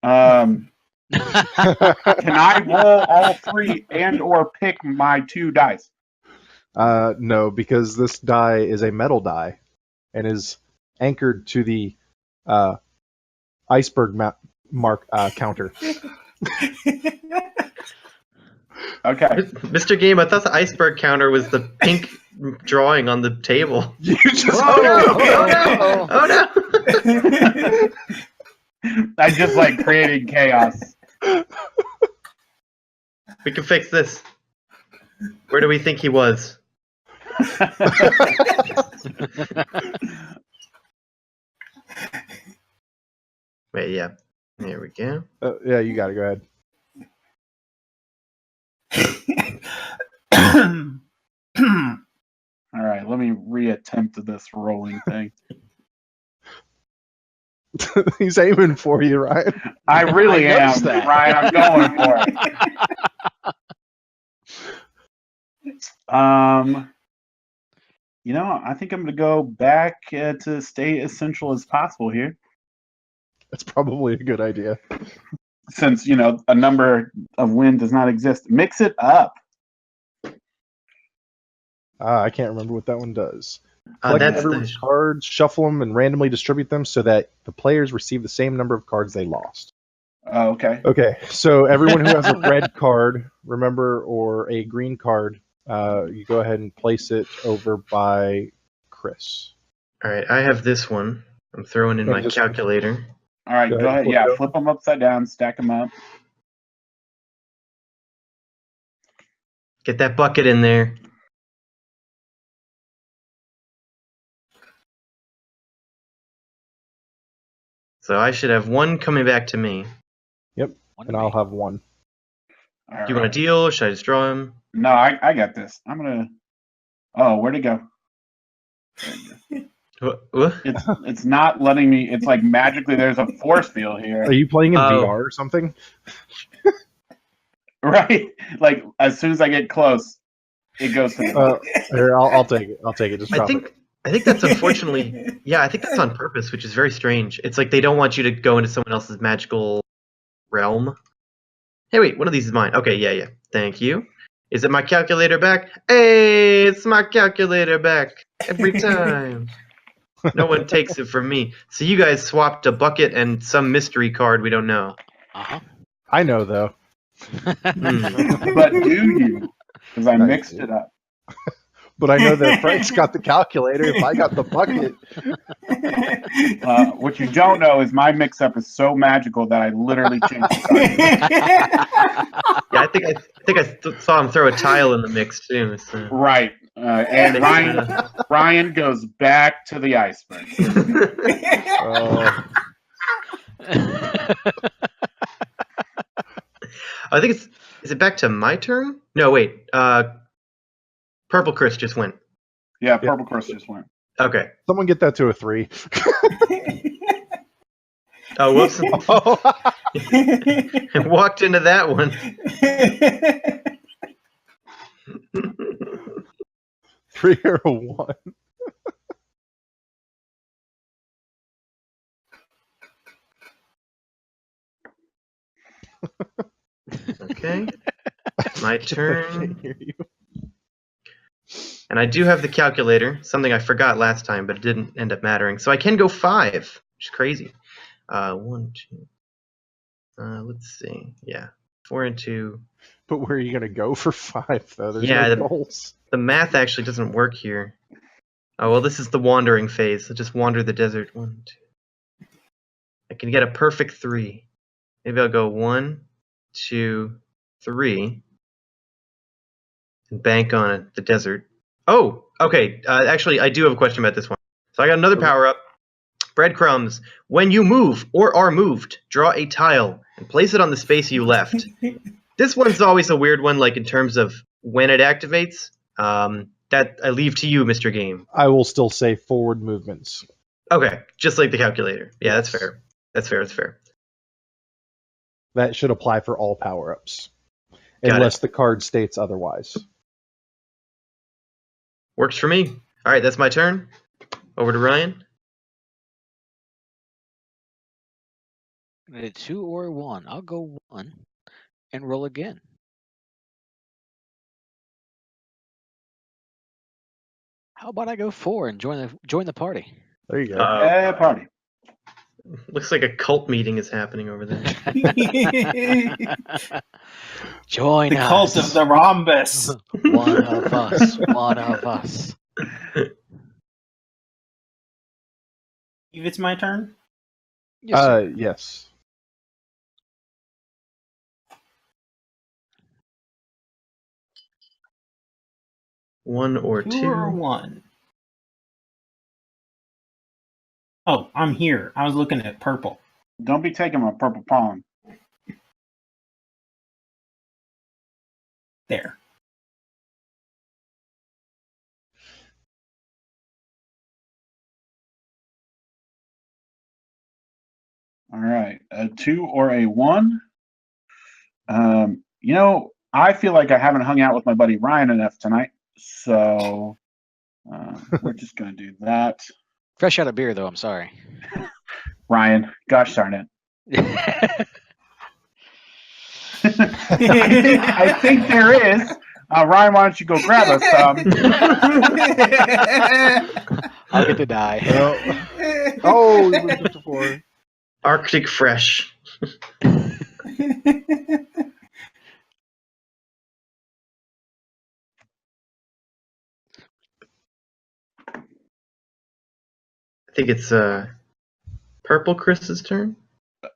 Can I roll all 3 and or pick my 2 dice? No, because this die is a metal die and is anchored to the iceberg mark counter. Okay. Mr. Game, I thought the iceberg counter was the pink drawing on the table. You just Oh no! Oh no! I just like creating chaos. We can fix this. Where do we think he was? Wait, yeah. There we go. yeah, you got to go ahead. All right, let me reattempt this rolling thing. He's aiming for you, Ryan. I really I am, noticed that. Ryan. I'm going for it. I think I'm going to go back to stay as central as possible here, That's probably a good idea. since a number of wind does not exist. Mix it up. I can't remember what that one does. Collect That's everyone's the. cards, shuffle them, and randomly distribute them so that the players receive the same number of cards they lost. Oh, okay. Okay, so everyone who has a red card, remember, or a green card, you go ahead and place it over by Chris. All right, I have this one. I'm throwing in Yeah, my just- calculator. All right, Go go ahead, ahead. flip Yeah, it over. flip them upside down, stack them up. Get that bucket in there. So I should have 1 coming back to me. Yep, and I'll have 1. All Do you want to deal? Or should I just draw him? No, I got this. I'm gonna. Oh, where'd it go? What? It's not letting me. It's like magically there's a force field here, Are you playing in Oh. VR or something? right? Like as soon as I get close, it goes to the. Here, I'll take it. I'll take it. Just I drop it. think that's unfortunately. Yeah, I think that's on purpose, which is very strange. It's like they don't want you to go into someone else's magical realm. Hey, wait, one of these is mine. Okay, yeah. Thank you. Is it my calculator back? Hey, it's my calculator back every time. No one takes it from me. So you guys swapped a bucket and some mystery card we don't know. Uh-huh. I know, though. But do you? Because I mixed it up. But I know that Frank's got the calculator. If I got the bucket, What you don't know is my mix-up is so magical that I literally changed the card. Yeah, I think I saw him throw a tile in the mix too. So. Right. And Ryan goes back to the iceberg. I think it's. Is it back to my turn? No, wait. Purple Chris just went. Yeah, Purple Cross just went. Okay. Someone get that to a 3. Oh, whoops. Oh. I walked into that one. 3 or a 1. Okay. My I turn. can't hear you. And I do have the calculator, something I forgot last time, but it didn't end up mattering. So I can go 5, which is crazy. 1, 2. Let's see. Yeah. 4 and 2. But where are you going to go for 5, though? There's Yeah, no goals. The math actually doesn't work here. Oh, well, this is the wandering phase. I'll just wander the desert. 1, 2. I can get a perfect 3. Maybe I'll go 1, 2, 3. And bank on it, the desert. Oh, okay. Actually, I do have a question about this one. So I got another power-up. Breadcrumbs. When you move or are moved, draw a tile and place it on the space you left. This one's always a weird one, like in terms of when it activates. That I leave to you, Mr. Game. I will still say forward movements. Okay, just like the calculator. Yeah, Yes. that's fair. That's fair. That should apply for all power-ups. Got Unless the card states otherwise. Works for me. All right, that's my turn. Over to Ryan. A 2 or a 1. I'll go 1 and roll again. How about I go 4 and join the party? There you go. Yeah, party. Looks like a cult meeting is happening over there. Join The us. cult of the rhombus. One of us. One of us. If it's my turn, Yes, sir. Yes. One or 2 two. or 1. Oh, I'm here. I was looking at purple. Don't be taking my purple pawn. There. All right, a 2 or a 1. I feel like I haven't hung out with my buddy Ryan enough tonight, so we're just gonna do that. Fresh out of beer, though. I'm sorry. Ryan, gosh darn it. I think there is. Ryan, why don't you go grab us some? I'll get the die. Oh, we moved it to 4. Arctic Fresh. I think it's Purple Chris's turn.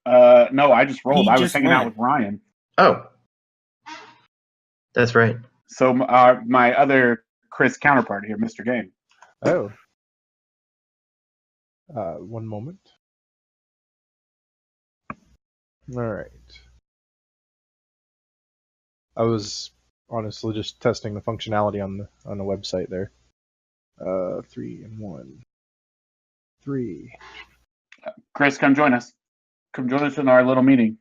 No, I just rolled. He I was just hanging out went. with Ryan. Oh, that's right. So my other Chris counterpart here, Mr. Game. Oh. One moment. All right. I was honestly just testing the functionality on the website there. 3 and 1. 3. Chris, come join us. Come join us in our little meeting.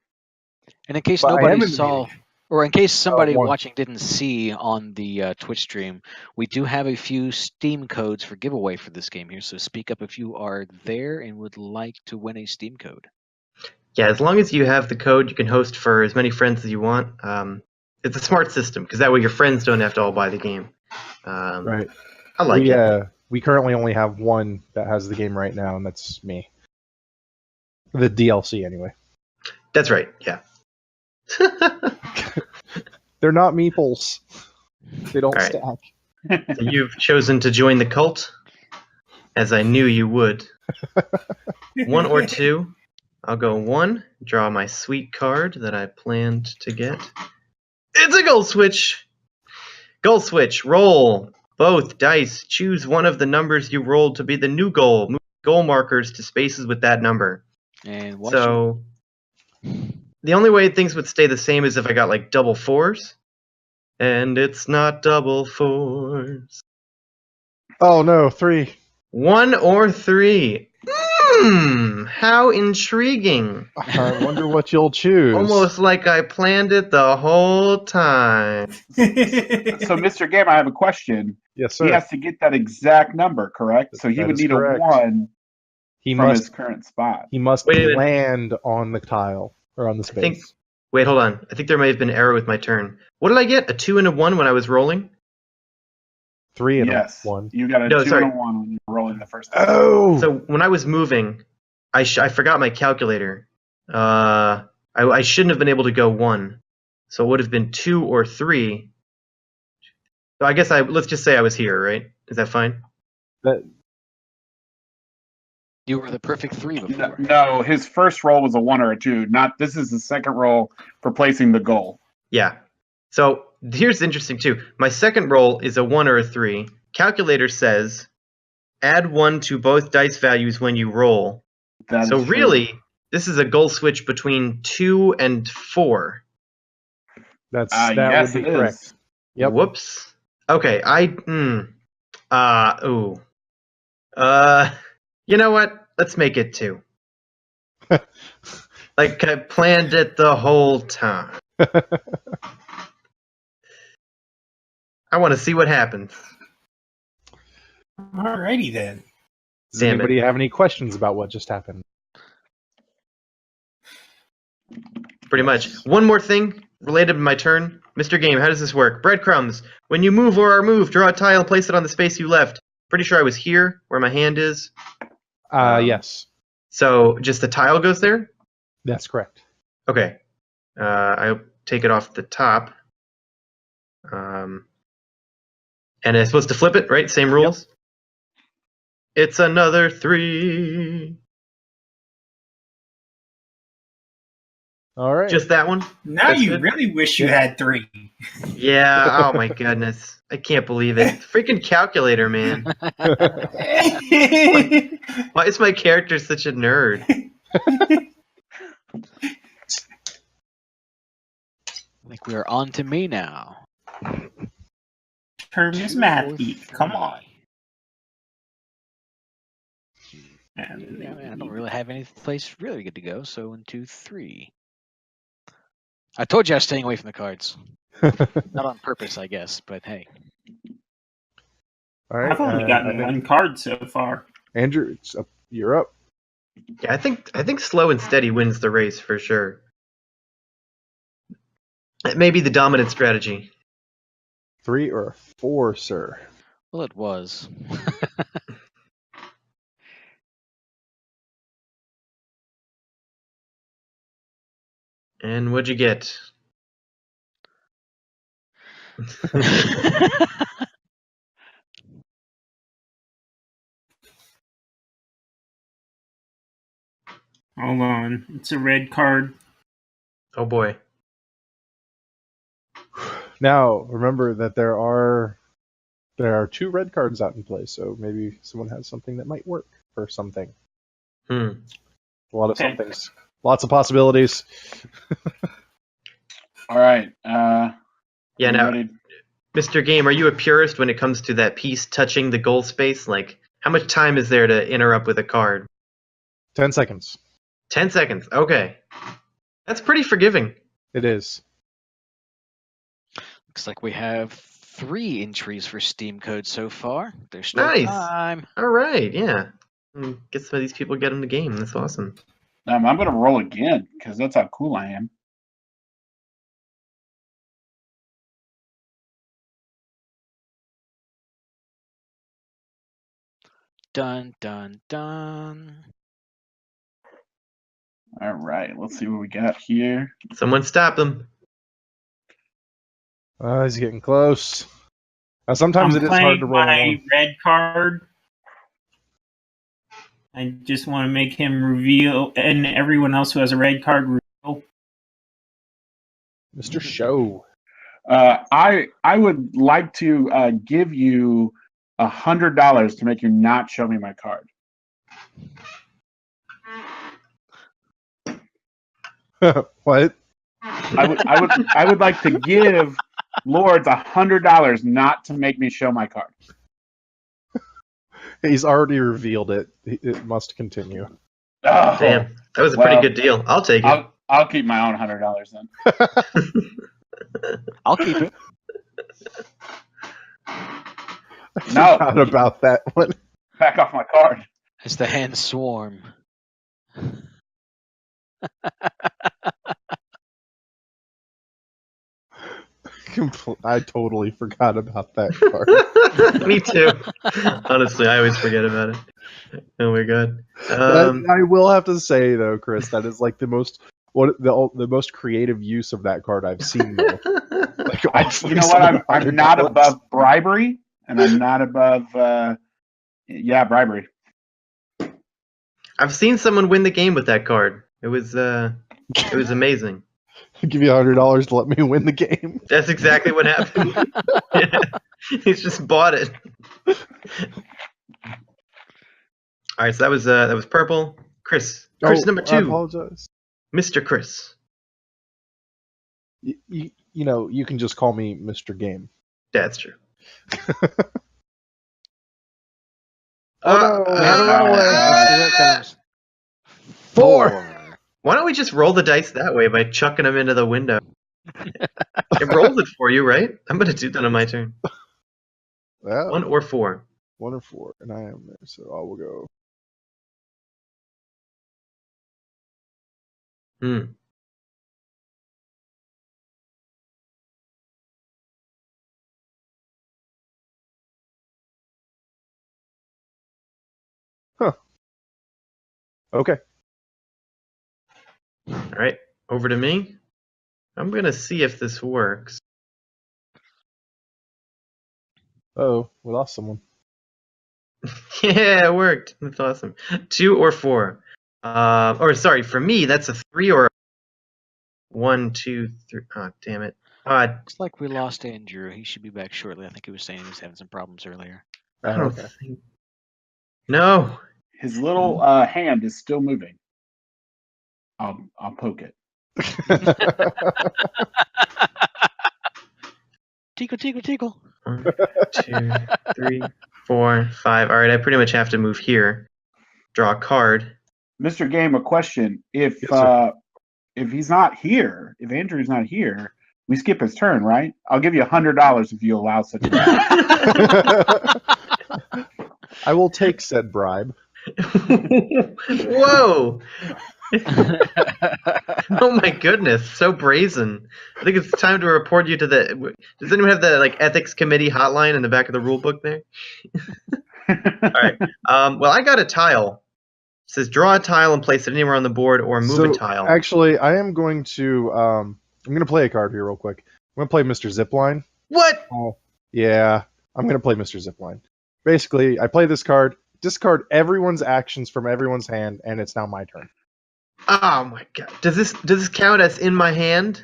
And in case But I am nobody in the saw, meeting. or in case somebody one. watching didn't see on the Twitch stream, we do have a few Steam codes for giveaway for this game here. So speak up if you are there and would like to win a Steam code. Yeah, as long as you have the code, you can host for as many friends as you want. It's a smart system because that way your friends don't have to all buy the game. Right. I like it. We currently only have one that has the game right now, and that's me. The DLC, anyway. That's right. Yeah. They're not meeples. They don't All right. stack. So you've chosen to join the cult, as I knew you would. 1 or 2. I'll go 1. Draw my sweet card that I planned to get. It's a goal switch. Goal switch. Roll both dice. Choose one of the numbers you rolled to be the new goal. Move goal markers to spaces with that number. And watch So the only way things would stay the same is if I got like double 4s. And it's not double 4s. Oh no, 3. 1 or 3. How intriguing. I wonder what you'll choose. Almost like I planned it the whole time. So, Mr. Gamer, I have a question. Yes, He sir. has to get that exact number, correct? So he That would is need correct. a 1 He from his must. current spot. He must Wait a minute. land on the tile or on the space. think- Wait, hold on. I think there may have been an error with my turn. What did I get? A 2 and a 1 when I was rolling? 3 and Yes. a 1. You got a No, 2 sorry. and a 1 when you were rolling the first time. Oh. So when I was moving, I forgot my calculator. I shouldn't have been able to go 1. So it would have been 2 or 3. So I guess let's just say I was here, right? Is that fine? You were the perfect 3 before. No, his first roll was a 1 or a 2. This is the second roll for placing the goal. Yeah. So here's interesting too. My second roll is a 1 or a 3. Calculator says add 1 to both dice values when you roll. That So is true. really, this is a goal switch between 2 and 4. That yes, would be it correct. is. Yep. Whoops. Okay, you know what? Let's make it 2. Like I planned it the whole time. I want to see what happens. Alrighty then. Does Damn it. anybody have any questions about what just happened? Pretty much. One more thing related to my turn. Mr. Game, how does this work? Breadcrumbs. When you move or are moved, draw a tile and place it on the space you left. Pretty sure I was here, where my hand is. Yes, So just the tile goes there? that's correct. Okay. I'll take it off the top. And I'm supposed to flip it, right? Same rules? It's another 3. All right. Just that one? Now That's you good. really wish you had 3. Yeah, oh my goodness. I can't believe it. Freaking calculator, man. Why is my character such a nerd? I think we are on to me now. Turn this 2 math or geek. Come 3. on. Yeah, I don't really have any place really good to go, so 1, 2, 3. I told you I was staying away from the cards. Not on purpose, I guess, but hey. All right. I've only gotten I think- 1 card so far. Andrew, you're up. Yeah, I think slow and steady wins the race for sure. It may be the dominant strategy. 3 or 4, sir. Well, it was. And what'd you get? Hold on. It's a red card. Oh boy. Now, remember that there are 2 red cards out in play, so maybe someone has something that might work for something. Hmm. A lot of Okay. somethings. Lots of possibilities. All right. Yeah, you now, ready? Mr. Game, are you a purist when it comes to that piece touching the goal space? Like, how much time is there to interrupt with a card? 10 seconds. 10 seconds. Okay. That's pretty forgiving. It is. Looks like we have 3 entries for Steam code so far. There's still Nice. time. All right, yeah. Get some of these people get in the game. That's awesome. I'm going to roll again because that's how cool I am. Dun, dun, dun. All right. Let's see what we got here. Someone stop them. He's getting close. Sometimes I'm it is hard playing to roll. my alone. red card. I just want to make him reveal, and everyone else who has a red card reveal. Mr. Show. I would like to give you $100 to make you not show me my card. What? I would like to give Lords $100 not to make me show my card. He's already revealed it. It must continue. Oh, Damn, that was a pretty good deal. I'll take it. I'll keep my own $100 then. I'll keep it. No. Forgot about that one. Back off my card. As the hands swarm. I totally forgot about that card. Me too. Honestly, I always forget about it. Oh my god. I will have to say though, Chris, that is like the most creative use of that card I've seen. Though. Like, You know what? I'm not above bribery, and I'm not above bribery. I've seen someone win the game with that card. It was amazing. Give you $100 to let me win the game. That's exactly what happened. Yeah. He's just bought it. All right, so that was purple. Chris number 2. I apologize. Mr. Chris. You know, you can just call me Mr. Game. That's true. Oh, no. Here it comes. 4. Why don't we just roll the dice that way by chucking them into the window? It rolls it for you, right? I'm going to do that on my turn. Well, 1 or 4. 1 or 4, and I am there, so I will go. Huh. Okay. All right, over to me. I'm going to see if this works. Oh, we lost someone. Yeah, it worked. That's awesome. 2 or 4. Or sorry, for me, that's a 3 or 1, 2, 3. Oh, damn it. Looks like we lost Andrew. He should be back shortly. I think he was saying he was having some problems earlier. I don't think. No. His little hand is still moving. I'll poke it. Tickle. 1, 2, 3, 4, 5. All right, I pretty much have to move here. Draw a card. Mr. Game, a question. If he's not here, if Andrew's not here, we skip his turn, right? I'll give you $100 if you allow such a I will take said bribe. Whoa! Oh my goodness, so brazen. I think it's time to report you to the... Does anyone have the ethics committee hotline in the back of the rule book there? All right. Well, I got a tile. It says draw a tile and place it anywhere on the board or move a tile. Actually, I am going to I'm going to play a card here real quick. I'm going to play Mr. Zipline. What? Oh, yeah. I'm going to play Mr. Zipline. Basically, I play this card, discard everyone's actions from everyone's hand, and it's now my turn. Oh my god. Does this count as in my hand?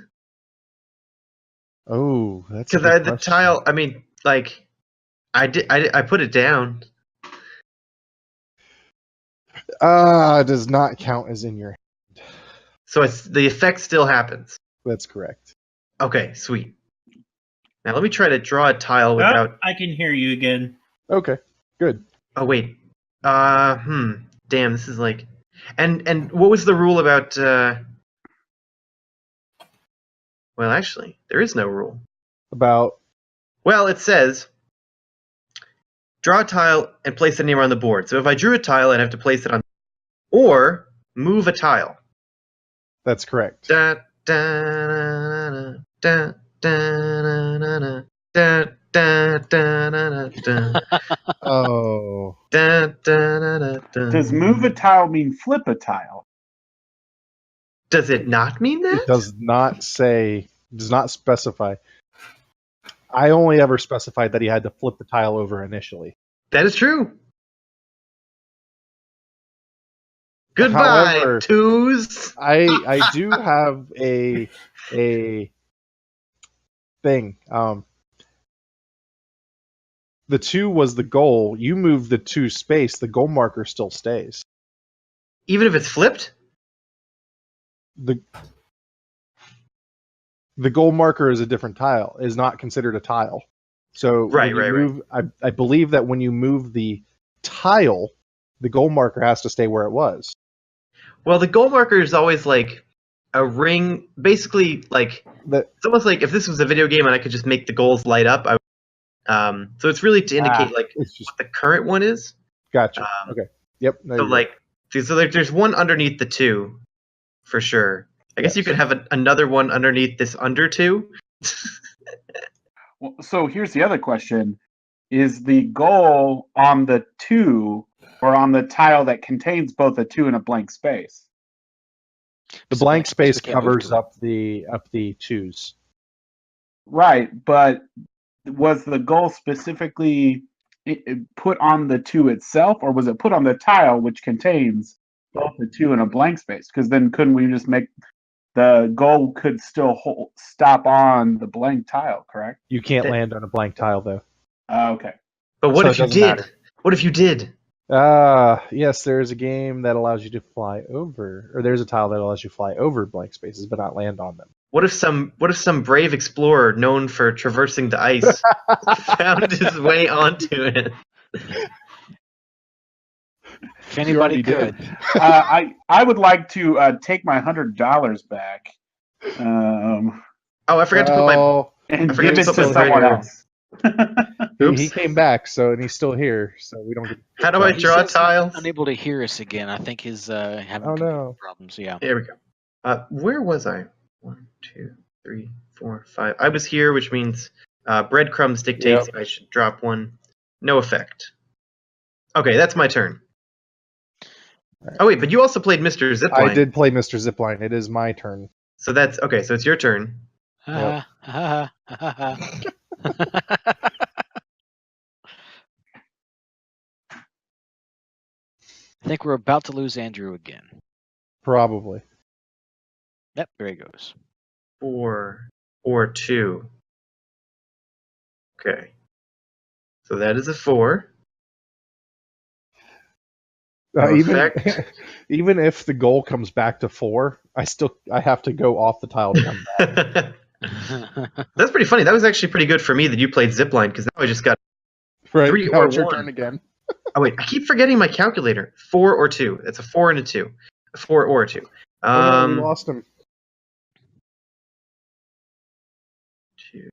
Oh, that's because I had the tile. I mean, I put it down. It does not count as in your hand. So the effect still happens. That's correct. Okay, sweet. Now let me try to draw a tile without. I can hear you again. Okay, good. Oh wait. Damn, this is like. And what was the rule about? Well, actually, there is no rule. About? Well, it says draw a tile and place it anywhere on the board. So if I drew a tile, I'd have to place it on, or move a tile. That's correct. Da, da, da, da, da, da, da, da, da. Oh. Da, da, da, da, da. Does move a tile mean flip a tile? Does it not mean that? It does not say, does not specify. I only ever specified that he had to flip the tile over initially. That is true. Goodbye, However, twos. I do have a thing. The 2 was the goal. You move the 2 space, the goal marker still stays. Even if it's flipped? The goal marker is a different tile, is not considered a tile. So right. I believe that when you move the tile, the goal marker has to stay where it was. Well, the goal marker is always like a ring. Basically, like it's almost like if this was a video game and I could just make the goals light up. So it's really to indicate like it's just what the current one is. gotcha. Okay. Yep. There So you go. like, there's one underneath the 2, for sure. I guess you Yes. could have another one underneath this under 2. Well, so here's the other question: is the goal on the 2 or on the tile that contains both a 2 and a blank space? The So blank space we can't move covers to it. up the 2s. Right, but was the goal specifically put on the 2 itself, or was it put on the tile which contains both the 2 and a blank space? Because then couldn't we just make the goal could still stop on the blank tile, correct? You can't That- land on a blank tile though. Okay. But what So if it you doesn't did? matter. What if you did? Yes, there is a game that allows you to fly over, or there's a tile that allows you to fly over blank spaces but not land on them. What if some brave explorer known for traversing the ice found his way onto it? If anybody already did. could. I would like to take my $100 back, Oh, I forgot to put my. Oh, and I forgot give to it put to my someone bread. else. he Oops. came back, and he's still here, so we don't get. How do I He draw says he's tiles? unable to hear us again. I think he's having Oh, computer no. problems. Yeah. There we go. Where was I? 1, 2, 3, 4, 5. I was here, which means breadcrumbs dictates I should drop one. No effect. Okay, that's my turn. Right. Oh wait, but you also played Mr. Zipline. I did play Mr. Zipline. It is my turn. So that's okay. So it's your turn. Ha ha ha ha ha. I think we're about to lose Andrew again. Probably. Yep, there he goes. 4 or 2. Okay. So that is a 4. No Even effect. even if the goal comes back to 4, I have to go off the tile to come back. That's pretty funny. That was actually pretty good for me that you played Zipline, because now I just got Right? 3 Now or it's your 1. turn again. Oh wait, I keep forgetting my calculator. 4 or 2. That's a 4 and a 2. A 4 or a 2. Oh, no, we lost him. 2.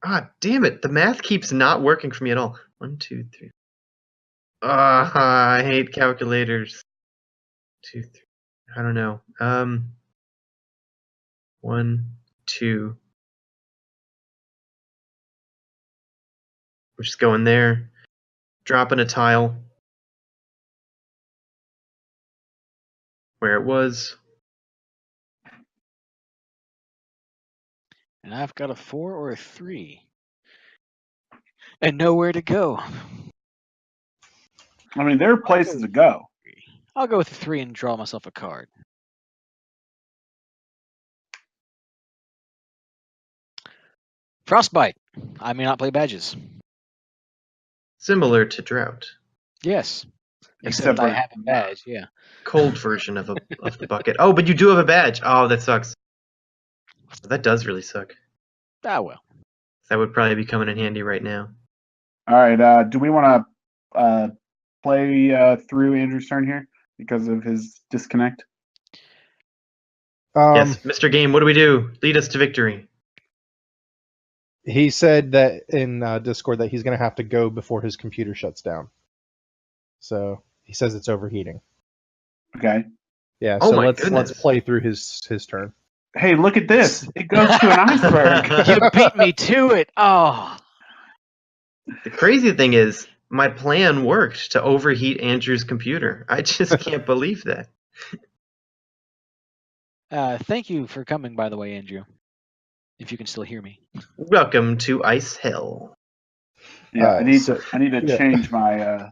Ah, damn it! The math keeps not working for me at all. 1, 2, 3. I hate calculators. 2, 3. I don't know. 1, 2. We're just going there. Dropping a tile where it was. And I've got a 4 or a 3. And nowhere to go. I mean, there are places to go. I'll go with a 3 and draw myself a card. Frostbite. I may not play badges. Similar to Drought. Yes. Except Except I for- have a badge, yeah. Cold version of the bucket. Oh, but you do have a badge. Oh, that sucks. That does really suck. Ah, well. That would probably be coming in handy right now. All right. Do we want to play through Andrew's turn here because of his disconnect? Yes, Mr. Game, what do we do? Lead us to victory. He said that in Discord that he's going to have to go before his computer shuts down. So he says it's overheating. Okay. Yeah. Oh So my let's goodness. play through his turn. Hey, look at this! It goes to an iceberg. You beat me to it. Oh. The crazy thing is, my plan worked to overheat Andrew's computer. I just can't believe that. Thank you for coming, by the way, Andrew. If you can still hear me. Welcome to Ice Hell. Yeah, I need so- to yeah. change my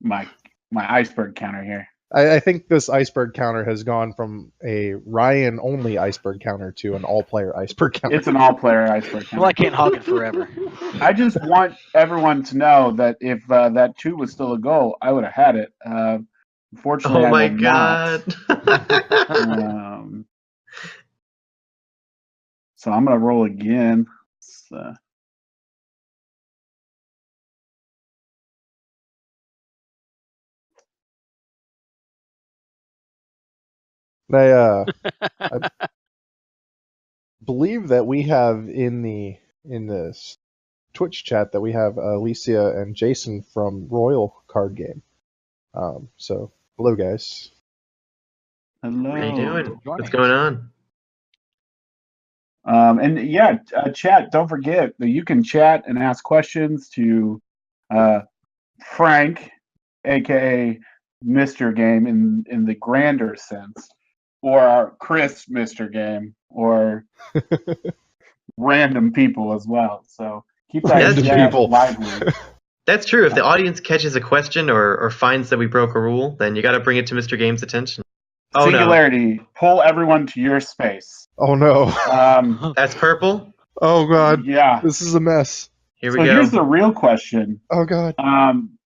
my iceberg counter here. I think this iceberg counter has gone from a Ryan only iceberg counter to an all player iceberg counter. It's an all-player iceberg counter. Well, I can't hog it forever. I just want everyone to know that if that 2 was still a goal, I would have had it. Unfortunately, Oh my I will not. god. So I'm gonna roll again. I believe that we have in this Twitch chat that we have Alicia and Jason from Royal Card Game. So hello guys. Hello. How you doing? Joining What's us. going on? And yeah, chat. Don't forget that you can chat and ask questions to Frank, aka Mr. Game, in the grander sense, or Chris, Mr. Game, or random people as well. So keep that Random chat people. lively. That's true. If the audience catches a question or finds that we broke a rule, then you got to bring it to Mr. Game's attention. Oh Singularity. Pull everyone to your space. Oh no. no, that's purple. Oh god. Yeah. This is a mess. Here So we go. here's the real question. Oh god.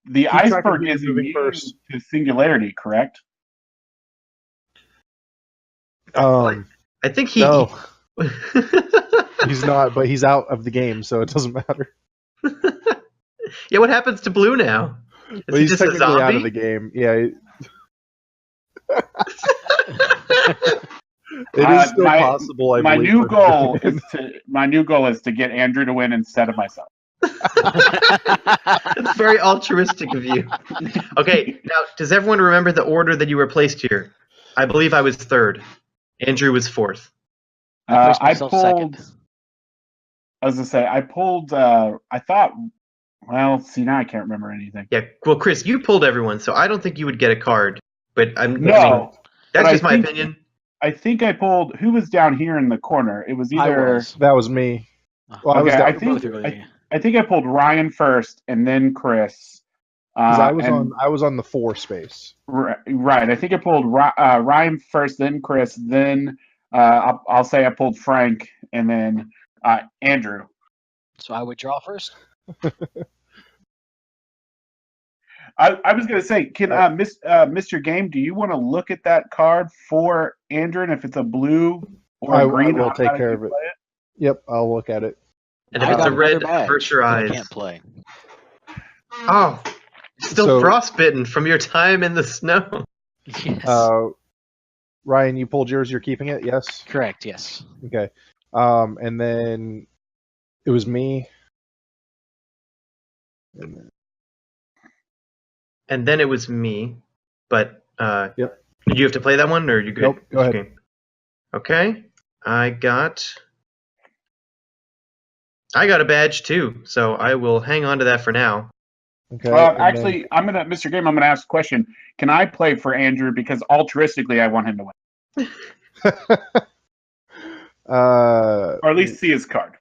The track of iceberg who is you're moving immune first. to singularity, correct? I think he. No, he's not, but he's out of the game, so it doesn't matter. Yeah, what happens to Blue now? Is But he he's just a technically out of zombie? the game. Yeah. It is still possible. I My believe, new for goal him is to get Andrew to win instead of myself. That's very altruistic of you. Okay, now does everyone remember the order that you were placed here? I believe I was third. Andrew was fourth. I placed I myself pulled. second. I was gonna say I pulled. I thought. Well, see now I can't remember anything. Yeah, well, Chris, you pulled everyone, so I don't think you would get a card. But I mean, No, that's but just I my think- opinion. I think I pulled. Who was down here in the corner? It was I either. was. That was me. Well, I was Okay, down I We were think- both really. I think I pulled Ryan first, and then Chris. because and- I was on the 4 space. Right. I think I pulled Ryan first, then Chris, then I'll say I pulled Frank, and then Andrew. So I would draw first. I was going to say, can Mr. Game, do you want to look at that card for Andrew, and if it's a blue or I a green, will how take do care you of it. play Yep, I'll look at it. And if I it's got a red, another badge hurt your that I eyes. can't play. Oh, still So- frostbitten from your time in the snow. Yes. Ryan, you pulled yours. You're keeping it. Yes. Correct. Yes. Okay. And then it was me. And then it was me. But Yep. did you have to play that one, or are you good? Nope, go ahead. Okay. Okay. I got a badge too, so I will hang on to that for now. Okay. and Actually, Mr. Game, I'm gonna ask a question. Can I play for Andrew because altruistically I want him to win, then, or at least see his card?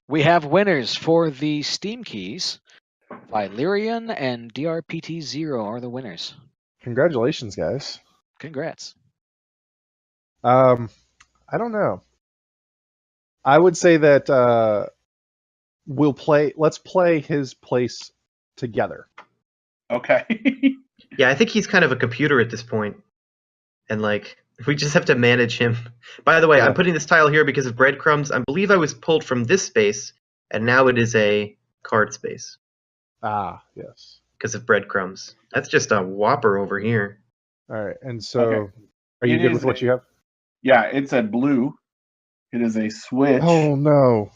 We have winners for the Steam keys. Valyrian and DRPT0 are the winners. congratulations, guys. Congrats. I don't know. I would say that let's play his place together. Okay. Yeah, I think he's kind of a computer at this point. And like we just have to manage him. By the way, Yeah. I'm putting this tile here because of breadcrumbs. I believe I was pulled from this space, and now it is a card space Ah, yes. because of breadcrumbs. That's just a whopper over here. All right. And so, Okay. are you It good is with what you have? Yeah, it's a blue. It is a switch. Oh no.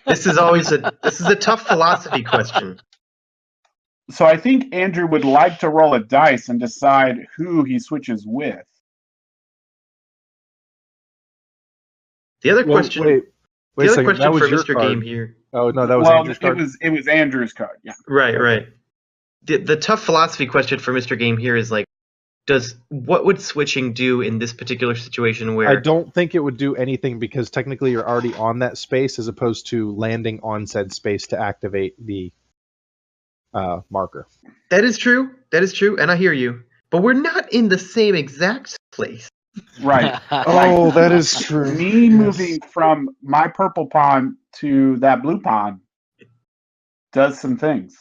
This is always a tough philosophy question. So I think Andrew would like to roll a dice and decide who he switches with. The other Well, question. wait The a other second. question That was for your Mr. card. Game here. Oh no, that was Well, Andrew's card. it was Andrew's card. Yeah. Right. The tough philosophy question for Mr. Game here is like, what would switching do in this particular situation where I don't think it would do anything because technically you're already on that space as opposed to landing on said space to activate the marker. That is true, and I hear you. But we're not in the same exact place. Right. Oh, that is true. Me moving from my purple pawn to that blue pawn does some things.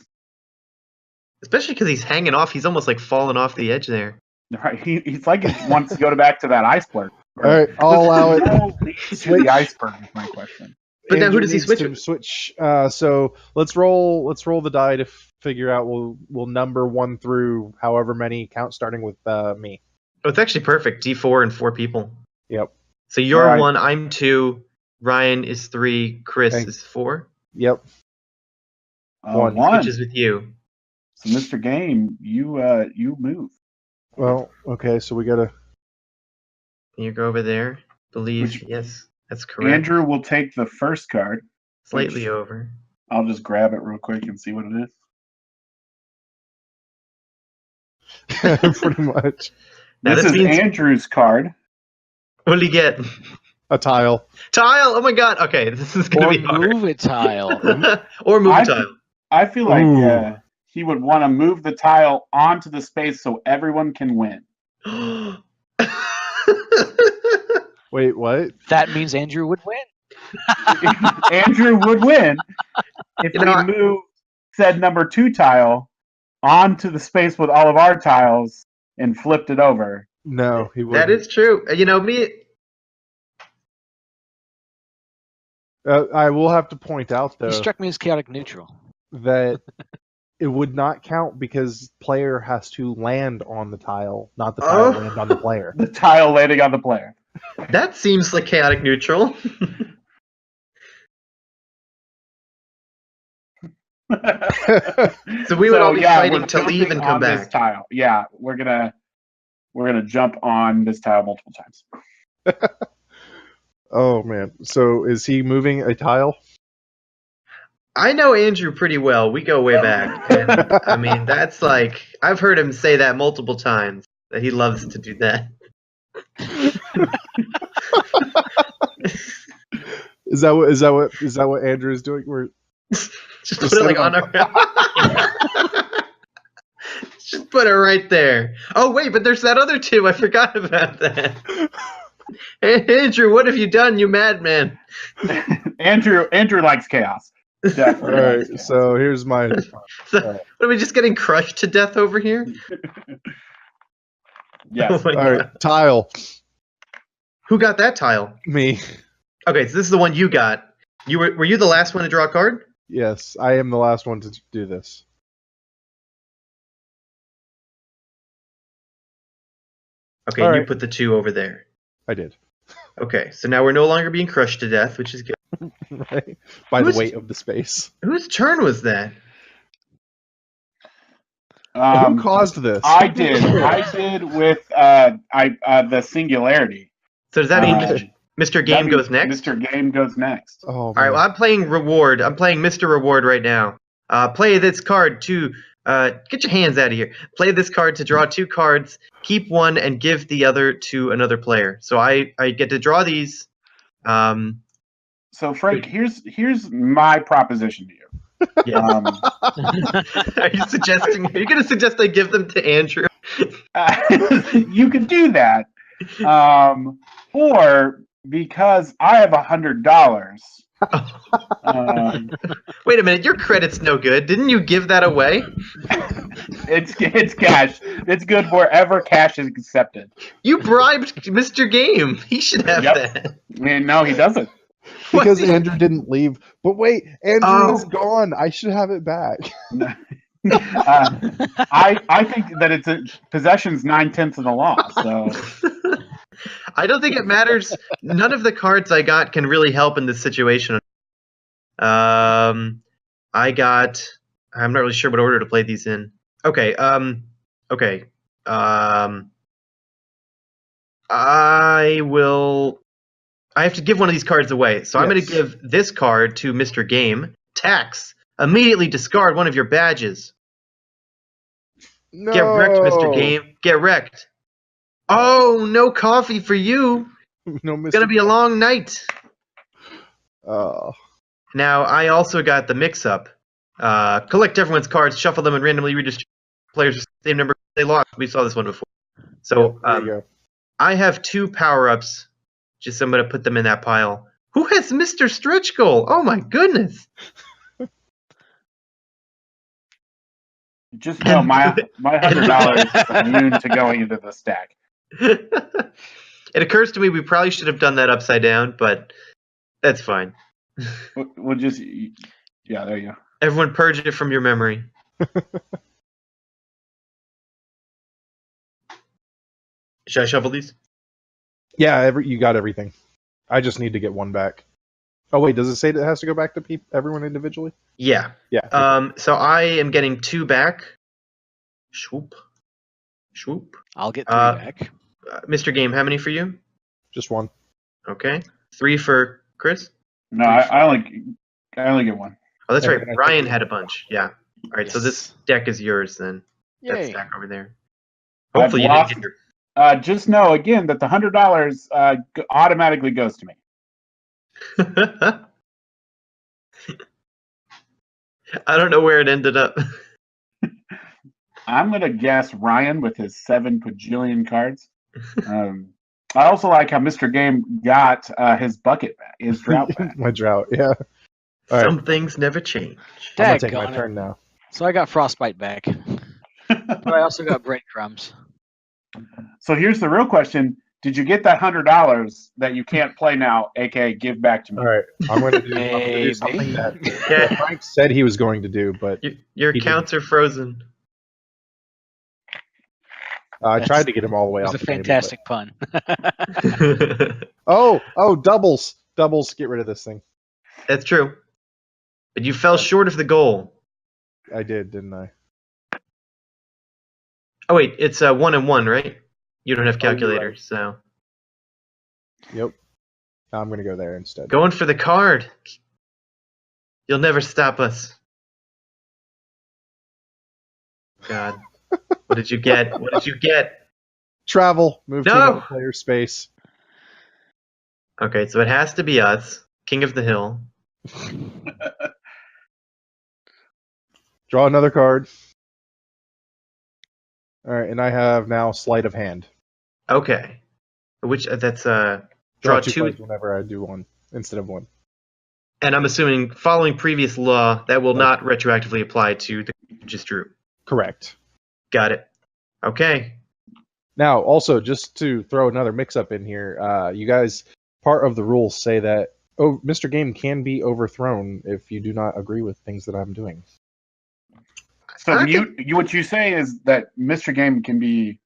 Especially because he's hanging off. He's almost like falling off the edge there. Right. He's like he wants to go back to that iceberg. All right, I'll allow it. No leads to the iceberg is my question. But now who Andrew does he needs switch to with? switch. So let's roll the die to figure out. We'll number 1 through however many count, starting with me. Oh, it's actually perfect. D4 and 4 people. Yep. So you're Right. 1, I'm 2, Ryan is 3, Chris Thank- is 4. Yep. One. Which is with you. So, Mr. Game, you move. Well, okay, so we gotta. You go over there. Believe, Which- yes, that's correct. Andrew will take the first card. Slightly which- over. I'll just grab it real quick and see what it is. Pretty much. Now This this is means- Andrew's card. What do you get? A tile. Tile! Oh my god, okay, this is gonna Or be hard. move a tile. Or move I- a tile. I feel like Ooh. he would want to move the tile onto the space so everyone can win. Wait, what? That means Andrew would win. Andrew would win if You know, I- we move said number 2 tile onto the space with all of our tiles and flipped it over. No, he wouldn't. That is true. You know, me. I will have to point out He though struck me as chaotic neutral. that it would not count because player has to land on the tile, not the tile Oh. land on the player. The tile landing on the player. That seems like chaotic neutral. So we would all be fighting we're to leave jumping and come on this back. tile. Yeah, we're gonna jump on this tile multiple times. Oh man. So is he moving a tile? I know Andrew pretty well. We go way back. And, I mean, that's like, I've heard him say that multiple times, that he loves to do that. Is that what Andrew is doing? We're Just put it like on our. Just put it right there. Oh wait, but there's that other 2. I forgot about that. Hey, Andrew, what have you done, you madman? Andrew likes chaos. all Definitely. right. likes chaos. So here's my. So, what, are we just getting crushed to death over here? Yes. Oh my All God. right, tile. Who got that tile? Me. Okay, so this is the one you got. Were you the last one to draw a card? Yes, I am the last one to do this. Okay, All and you right. put the 2 over there. I did. Okay, so now we're no longer being crushed to death, which is good. Right? By Who's- the weight of the space. Whose turn was that? Who caused this? I did. I did with the singularity. So does that mean Uh, Mr. Game That goes means next? Mr. Game goes next. Oh, All right, man. well, I'm playing Reward. I'm playing Mr. Reward right now. Play this card to get your hands out of here. Play this card to draw 2 cards. Keep one and give the other to another player. So I get to draw these. So Frank, here's my proposition to you. Yeah. Are you suggesting? Are you going to suggest I give them to Andrew? You could do that, or because I have $100. Wait a minute, your credit's no good. Didn't you give that away? It's cash. It's good wherever cash is accepted. You bribed Mr. Game. He should have Yep. that. I mean, no, he doesn't. Because Andrew didn't leave. But wait, Andrew Oh. is gone. I should have it back. I think that it's possession's 9/10 of the law. So I don't think it matters. None of the cards I got can really help in this situation. I got. I'm not really sure what order to play these in. Okay. Okay. I will. I have to give one of these cards away. So I'm going Yes. to give this card to Mr. Game. Tax. Immediately discard one of your badges. No. Get wrecked, Mr. Game. Get wrecked. Oh, no coffee for you. No, It's going to be a long night. Oh. Now, I also got the mix-up. Collect everyone's cards, shuffle them, and randomly redistribute players the same number they lost. We saw this one before. So there you go. I have 2 power-ups. Just I'm going to put them in that pile. Who has Mr. Stretch Goal? Oh, my goodness. just know my $100 is immune to going into the stack. It occurs to me we probably should have done that upside down, but that's fine. We'll just there you go. Everyone purge it from your memory. Should I shuffle these? Yeah, you got everything. I just need to get one back. Oh wait, does it say that it has to go back to everyone individually? Yeah. Yeah. So I am getting 2 back. Swoop. Swoop. I'll get 3 back. Mr. Game, how many for you? Just one. Okay. 3 for Chris? No, I only get one. Oh, that's And right. then I think Ryan we- had a bunch. Yeah. All right, so this Yes. deck is yours then. That Yay. stack over there. I've Hopefully you didn't lost- get your... Just know again that the $100 automatically goes to me. I don't know where it ended up. I'm gonna guess Ryan with his 7 bajillion cards. I also like how Mr. Game got his bucket back, his drought back. My drought. Yeah. All right. Some things never change. I'm gonna take my Daggone it. turn now. So I got Frostbite back. But I also got breadcrumbs. So here's the real question: did you get that $100 that you can't play now, aka give back to me? All right. I'm gonna do Maybe. something that Yeah, Frank said he was going to do, but your He accounts are frozen. I tried to get him all the way It off was a the table, fantastic pun. but- Oh, doubles. Doubles. Get rid of this thing. That's true. But you fell short of the goal. I did, didn't I? Oh wait, it's 1 and 1, right? You don't have Oh, you're calculator, right. so Yep. I'm gonna go there instead. going for the card. You'll never stop us. God, what did you get? What did you get? Travel. Move to No! another player space. Okay, so it has to be us, King of the Hill. Draw another card. All right, and I have now sleight of hand. Okay, which that's Draw draw two two, cards whenever I do one instead of one. and I'm assuming following previous law that will not retroactively apply to the you just drew. Correct. Got it. Okay. Now, also, just to throw another mix-up in here, you guys, part of the rules say that Mr. Game can be overthrown if you do not agree with things that I'm doing. So I think- what you say is that Mr. Game can be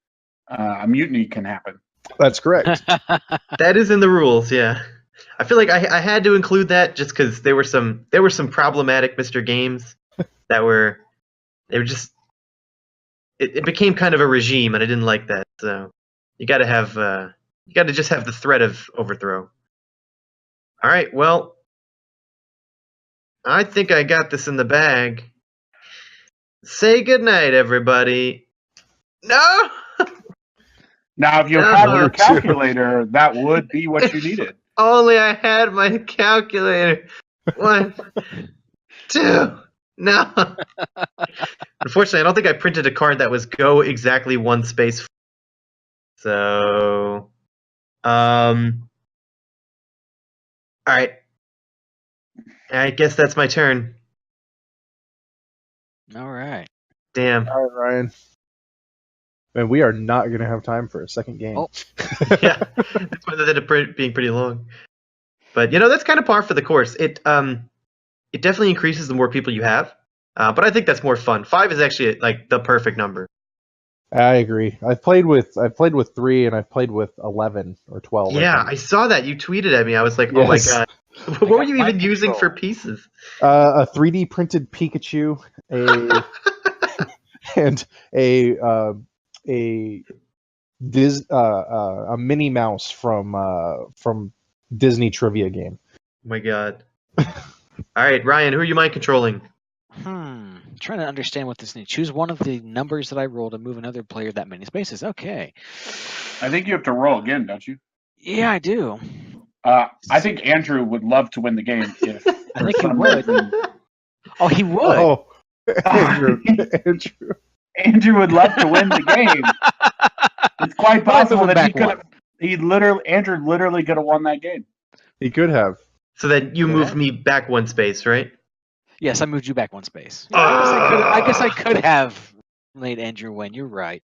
a mutiny can happen. That's correct. That is in the rules, yeah. I feel like I had to include that just because there were some problematic Mr. Games that they were just it became kind of a regime and I didn't like that. So you got to just have the threat of overthrow. All right, well, I think I got this in the bag. Say goodnight, everybody. No. Now, if you No. have your calculator, that would be what you needed. Only I had my calculator. 1, 2. No. Unfortunately, I don't think I printed a card that was go exactly one space. So, all right. I guess that's my turn. All right. Damn. All right, Ryan. Man, we are not going to have time for a second game. Oh. Yeah, that's why they ended up being pretty long. But that's kind of par for the course. It definitely increases the more people you have. But I think that's more fun. 5 is actually like the perfect number. I agree. I've played with 3 and I've played with 11 or 12. Yeah, I saw that. You tweeted at me. I was like, oh my Yes. god. What were you mind even using control. for pieces? A 3D printed Pikachu, and a Minnie Mouse from Disney trivia game. Oh my god. All right, Ryan, who are you mind controlling? Trying to understand what this means. Choose one of the numbers that I rolled and move another player that many spaces. Okay. I think you have to roll again, don't you? Yeah, I do. I think Andrew would love to win the game if I think he some would. reason- Oh, he would. Oh, Andrew. Andrew would love to win the game. It's quite But I move possible him that he back could have. Andrew literally could have won that game. He could have. So then you Yeah. moved me back one space, right? Yes, I moved you back one space. Yeah, I guess I could have made Andrew win. You're right.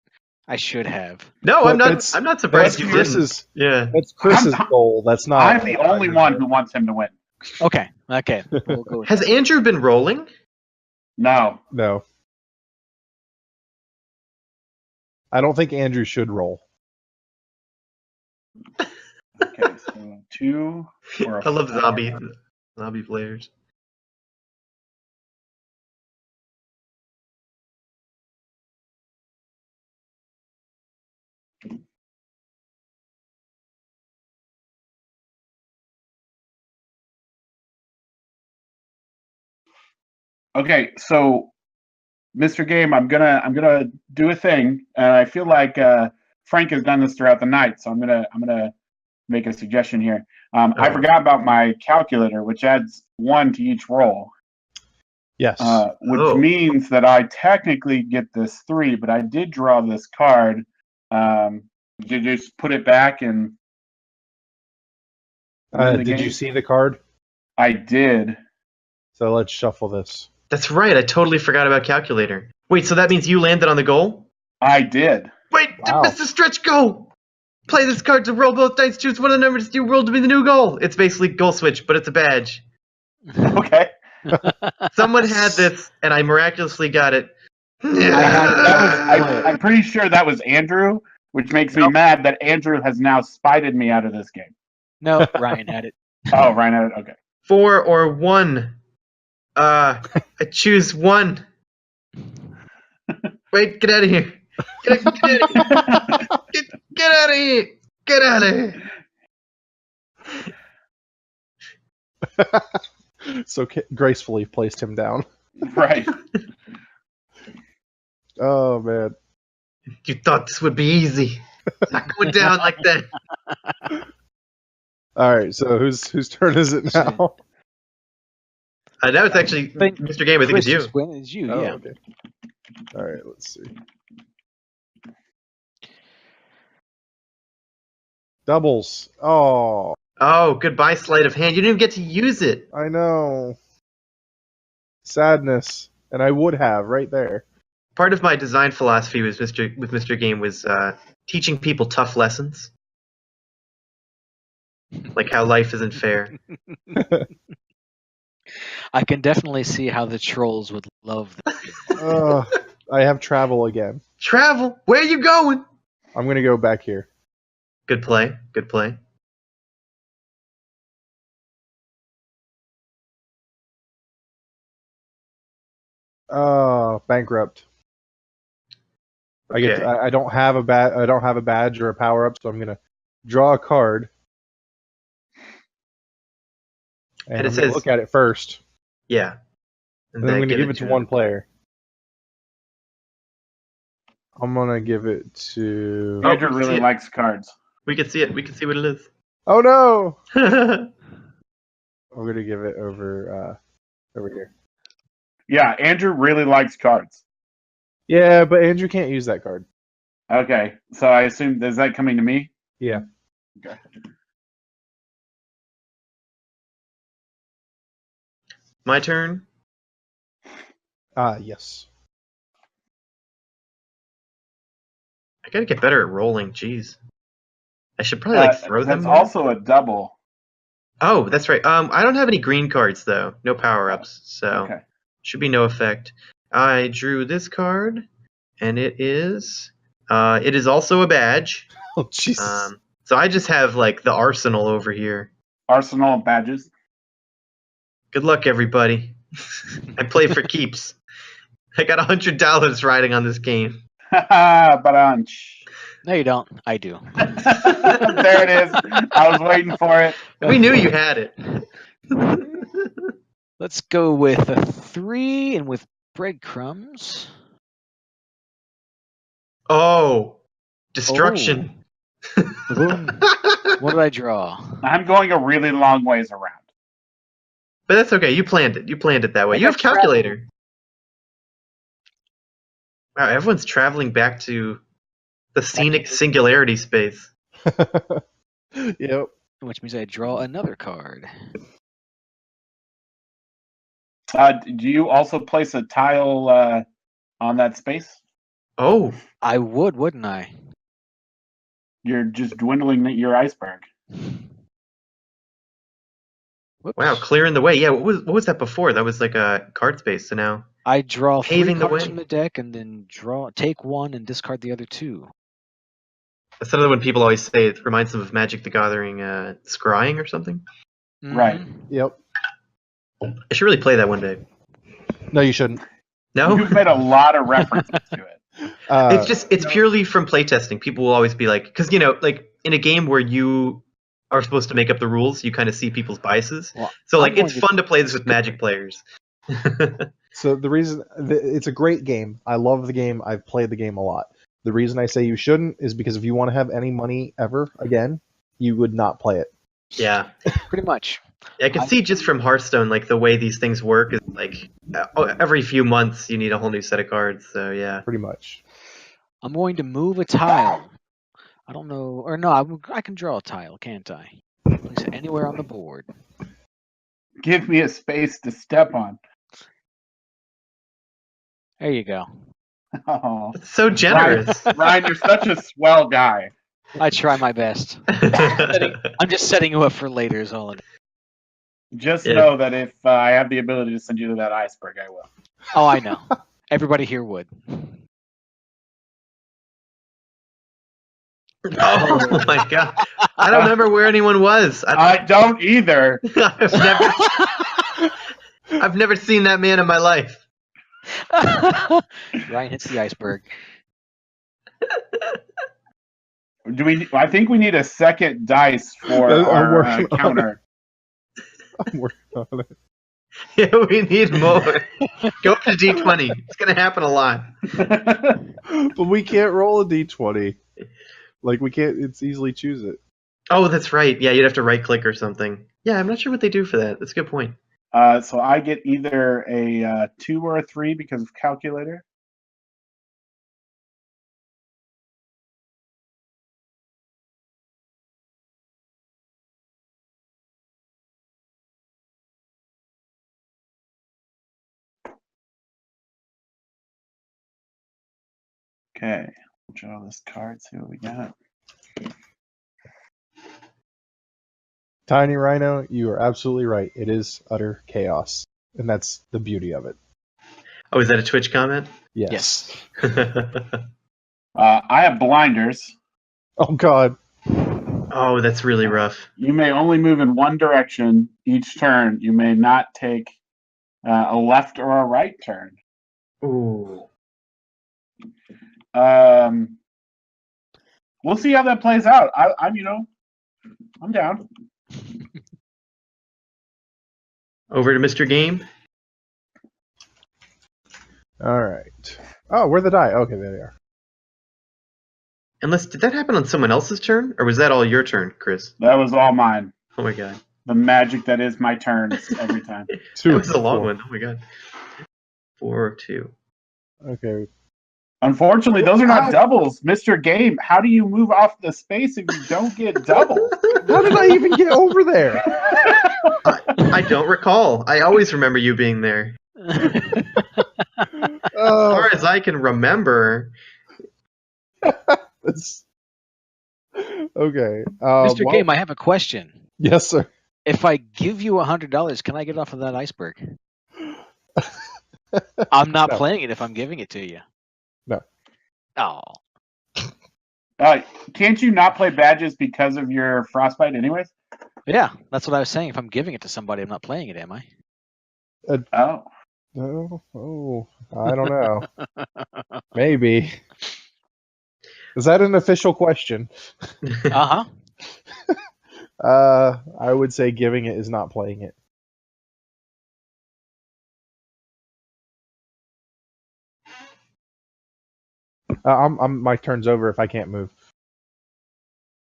I should have. No, But I'm not. that's- I'm not surprised That's you Chris's. didn't. Yeah. That's Chris's I'm- goal. That's not. I'm the only one who wants him to win. Okay. We'll go with Has that. Andrew been rolling? No. No. I don't think Andrew should roll. Okay, so 2 or a I love 4. zombie players. Okay, so Mr. Game, I'm gonna do a thing, and I feel like Frank has done this throughout the night, so I'm gonna make a suggestion here. I Oh. forgot about my calculator, which adds 1 to each roll, Yes. which Oh. means that I technically get this 3, but I did draw this card. Did you just put it back and? Did you see the card? I did. So let's shuffle this. That's right. I totally forgot about calculator. Wait, so that means you landed on the goal? I did. Wait, Wow. Mr. Stretch, go! Play this card to roll both dice. Choose one of the numbers you roll to be the new goal. It's basically goal switch, but it's a badge. Okay. Someone had this, and I miraculously got it. I had it. I'm pretty sure that was Andrew, which makes me mad that Andrew has now spited me out of this game. No, Ryan had it. Oh, Ryan had it. Okay. 4 or 1. I choose 1. Wait, get out of here. Get out of here. Get out of here. Get out of here. So gracefully placed him down. Right. Oh man. You thought this would be easy. Not going down like that. All right. So whose turn is it now? That was actually Mr. Game. I think it's you. It's you, Oh, yeah. okay. All right. Let's see. Doubles. Oh, Oh, goodbye, sleight of hand. You didn't even get to use it. I know. Sadness. And I would have right there. Part of my design philosophy with Mr. Game was teaching people tough lessons, like how life isn't fair. I can definitely see how the trolls would love that. I have travel again. Travel. Where are you going? I'm gonna go back here. Good play. Good play. Bankrupt. Okay. I don't have a badge or a power up, so I'm gonna draw a card. And And it I'm gonna says- look at it first. Yeah. And then I'm gonna give it to one player. I'm gonna give it to. Oh, Andrew really see it. likes cards. We can see it. We can see what it is. Oh no! I'm gonna give it over here. Yeah, Andrew really likes cards. Yeah, but Andrew can't use that card. Okay, so I assume, is that coming to me? Yeah. Okay. My turn. Yes. I gotta get better at rolling. Jeez. I should probably throw them. That's more. also a double. Oh, that's right. I don't have any green cards though. No power ups, so Okay. should be no effect. I drew this card, and it is also a badge. Oh Jesus. So I just have like the arsenal over here. Arsenal of badges. Good luck, everybody. I play for keeps. I got $100 riding on this game. Ba-dunch. No, you don't. I do. There it is. I was waiting for it. We knew you had it. Let's go with a 3 and with breadcrumbs. Oh, destruction. What did I draw? I'm going a really long ways around. But that's okay. You planned it. You planned it that way. I You have got calculator. Wow, everyone's traveling back to the scenic singularity space. Yep. Which means I draw another card. Do you also place a tile on that space? Oh, I would, wouldn't I? You're just dwindling your iceberg. Whoops. wow, clearing the way. Yeah, what was that before? That was like a card space. So now I draw Paving 3 the cards way. from the deck and then take 1 and discard the other 2. That's another one people always say. It reminds them of Magic the Gathering scrying or something. Right. Yep. I should really play that one day. No, you shouldn't. No? You've made a lot of references to it. It's purely from playtesting. People will always be like, because like in a game where you are supposed to make up the rules, you kind of see people's biases. Well, So I'm like it's going to- fun to play this with Magic players. So the reason it's a great game. I love the game. I've played the game a lot. The reason I say you shouldn't is because if you want to have any money ever again, you would not play it. Yeah. Pretty much. I can see just from Hearthstone, like the way these things work is like every few months you need a whole new set of cards. So yeah. Pretty much. I'm going to move a tile. I don't know, or no, I can draw a tile, can't I? Place it anywhere on the board. Give me a space to step on. There you go. Oh, It's so generous. Ryan, you're such a swell guy. I try my best. I'm just setting you up for later, is all it is. Just Yeah. know that if I have the ability to send you to that iceberg, I will. Oh, I know. Everybody here would. Oh my god! I don't remember where anyone was. I don't either. I've never seen that man in my life. Ryan hits the iceberg. Do we? I think we need a second dice for I'm our working on counter. I'm working on it. Yeah, we need more. Go up to D20. It's gonna happen a lot. But we can't roll a d20. Like we can't. It's easily choose it. Oh, that's right. Yeah, you'd have to right click or something. Yeah, I'm not sure what they do for that. That's a good point. So I get either a 2 or a 3 because of calculator. Okay, draw this card. See what we got. Tiny Rhino, you are absolutely right. It is utter chaos, and that's the beauty of it. Oh, is that a Twitch comment? Yes. I have blinders. Oh God. Oh, that's really rough. You may only move in one direction each turn. You may not take a left or a right turn. Ooh. We'll see how that plays out. I'm down. Over to Mr. Game. All right. Oh, where are the die? Okay, there they are. Unless, did that happen on someone else's turn? Or was that all your turn, Chris? That was all mine. Oh my god. The magic that is my turns every time. That was a long Four. one. Oh my god. 4-2. Okay. Unfortunately, those are How- not doubles. Mr. Game, how do you move off the space if you don't get doubles? How did I even get over there? I don't recall. I always remember you being there. As far as I can remember. It's- Okay. Mr. well- Game, I have a question. Yes, sir. If I give you $100, can I get off of that iceberg? I'm not No. playing it if I'm giving it to you. No. Oh. Can't you not play badges because of your frostbite anyways? Yeah, that's what I was saying. If I'm giving it to somebody, I'm not playing it, am I? Oh. Oh, I don't know. Maybe. Is that an official question? Uh-huh. I would say giving it is not playing it. My turn's over if I can't move.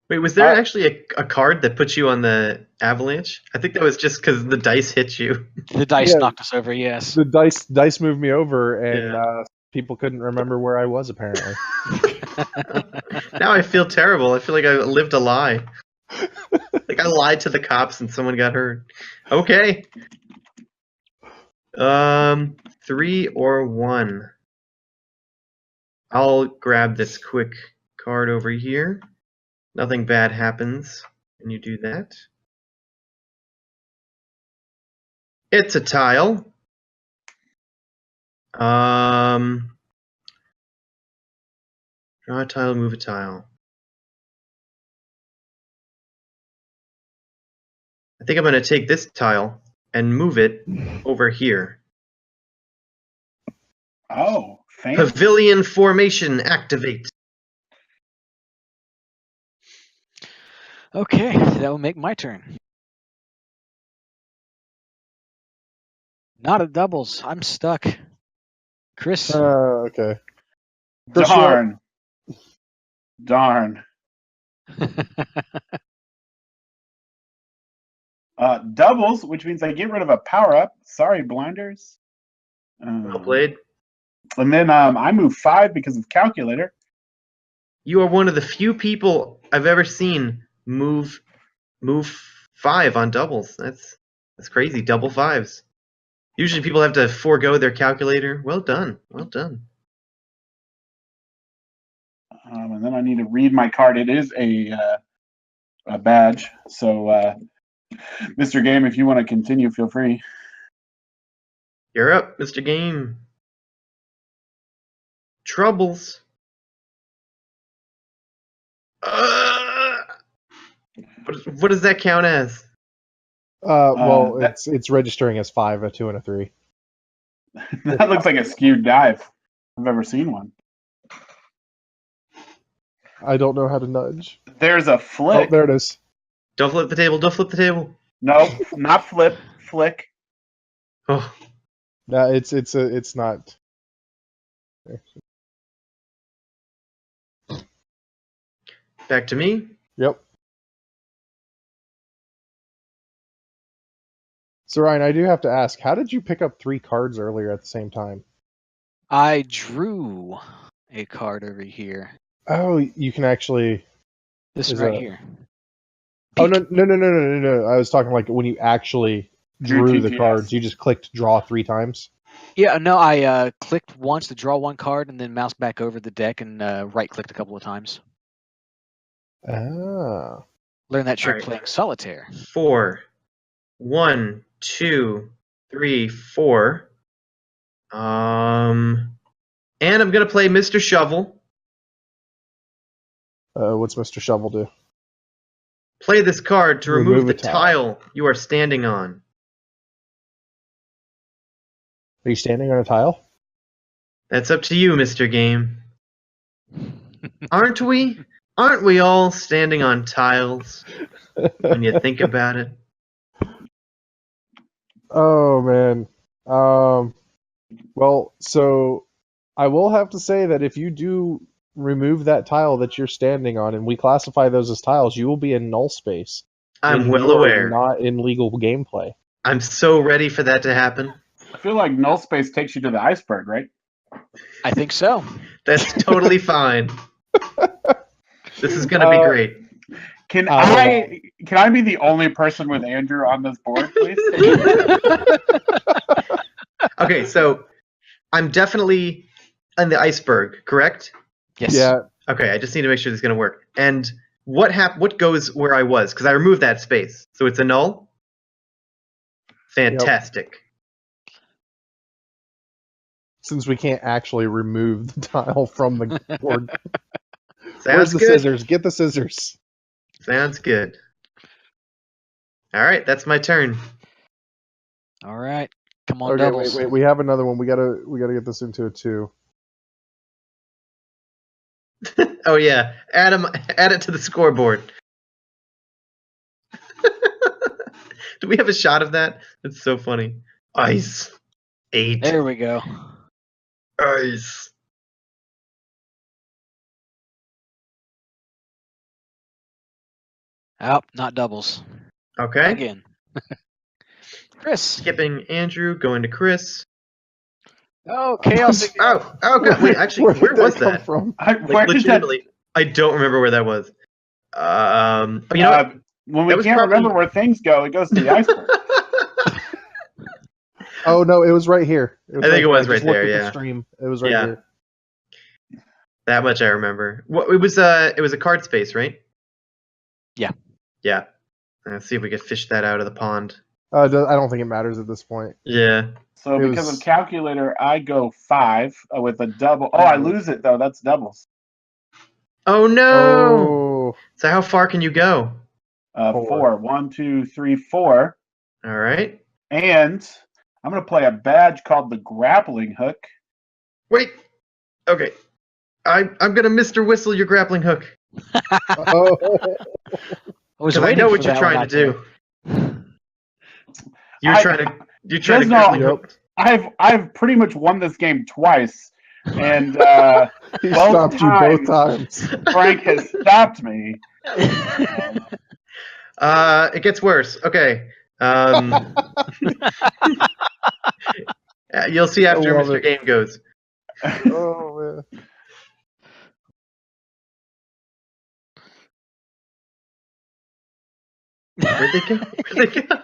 Wait, was there actually a card that put you on the avalanche? I think that was just because the dice hit you. The dice Yeah. knocked us over, yes. The dice moved me over, and people couldn't remember where I was apparently. Now I feel terrible. I feel like I lived a lie. Like I lied to the cops and someone got hurt. Okay. 3 or 1. I'll grab this quick card over here. Nothing bad happens when you do that. It's a tile. Draw a tile, move a tile. I think I'm going to take this tile and move it over here. Oh, fancy. Pavilion formation activate. Okay, that will make my turn. Not a doubles. I'm stuck. Chris. Okay. Chris, Darn. Doubles, which means I get rid of a power-up. Sorry, blinders. Well played. And then I move 5 because of calculator. You are one of the few people I've ever seen move 5 on doubles. That's crazy. Double 5s. Usually people have to forego their calculator. Well done. Well done. And then I need to read my card. It is a badge. So, Mr. Game, if you want to continue, feel free. You're up, Mr. Game. Troubles. What does that count as? Well, it's registering as 5, a 2, and a 3. That looks like a skewed dive. I've ever seen one. I don't know how to nudge. There's a flick. Oh, there it is. Don't flip the table. Don't flip the table. Nope, not flip. Flick. Oh, No, it's not. back to me. Yep. So Ryan, I do have to ask, how did you pick up 3 cards earlier at the same time? I drew a card over here. Oh, you can actually. This Is right that- here. Oh no! I was talking like when you actually drew the TTS. cards, you just clicked draw 3 times. Yeah, no, I clicked once to draw one card and then moused back over the deck and right-clicked a couple of times. Ah. Learned that trick Alright. playing solitaire. 4. 1, 2, 3, 4. And I'm gonna play Mr. Shovel. What's Mr. Shovel do? Play this card to remove Remove the a tile. tile you are standing on. Are you standing on a tile? That's up to you, Mr. Game. Aren't we? Aren't we all standing on tiles when you think about it? Oh man. Well, so I will have to say that if you do remove that tile that you're standing on, and we classify those as tiles, you will be in null space. I'm And well you are aware. Not in legal gameplay. I'm so ready for that to happen. I feel like null space takes you to the iceberg, right? I think so. That's totally fine. This is gonna be great. Can I be the only person with Andrew on this board, please? Okay, so I'm definitely on the iceberg, correct? Yes. Yeah. Okay, I just need to make sure this is gonna work. And what goes where I was? Because I removed that space, so it's a null. Fantastic. Since we can't actually remove the tile from the board. Where's Sounds the good. scissors? Get the scissors. Sounds good. All right, that's my turn. All right. Come on, Okay, doubles. wait. We have another one. We gotta get this into a 2. Oh yeah, add it to the scoreboard. Do we have a shot of that? It's so funny. Ice. 8. There we go. Ice. Oh, not doubles. Okay. Again. Chris. Skipping Andrew, going to Chris. Oh, chaos. Oh, God. Wait, actually, where did was come that? from? Where did that? Legitimately, I don't remember where that was. You know what? When we That was can't probably- remember where things go, it goes to the iceberg. Oh no, it was right here. I think it was I just right there, looked at yeah. the stream. It was right Yeah. here. That much I remember. It was a card space, right? Yeah. Yeah. Let's see if we can fish that out of the pond. I don't think it matters at this point. Yeah. So It because was- of calculator, I go 5 with a double. Oh, I lose it though. That's doubles. Oh no! Oh, So how far can you go? 4. 1, 2, 3, 4. All right. And I'm going to play a badge called the grappling hook. Wait. Okay. I'm gonna Mr. Whistle your grappling hook. Oh, I was Because I waiting know for what you're that trying one to out do. You're trying to Just grappling know- hook. I've pretty much won this game twice, and he Both stopped you both times. Frank has stopped me. It gets worse. Okay. You'll see after I love Mr. it. Game goes. Oh man. Where'd they go? Where'd they go?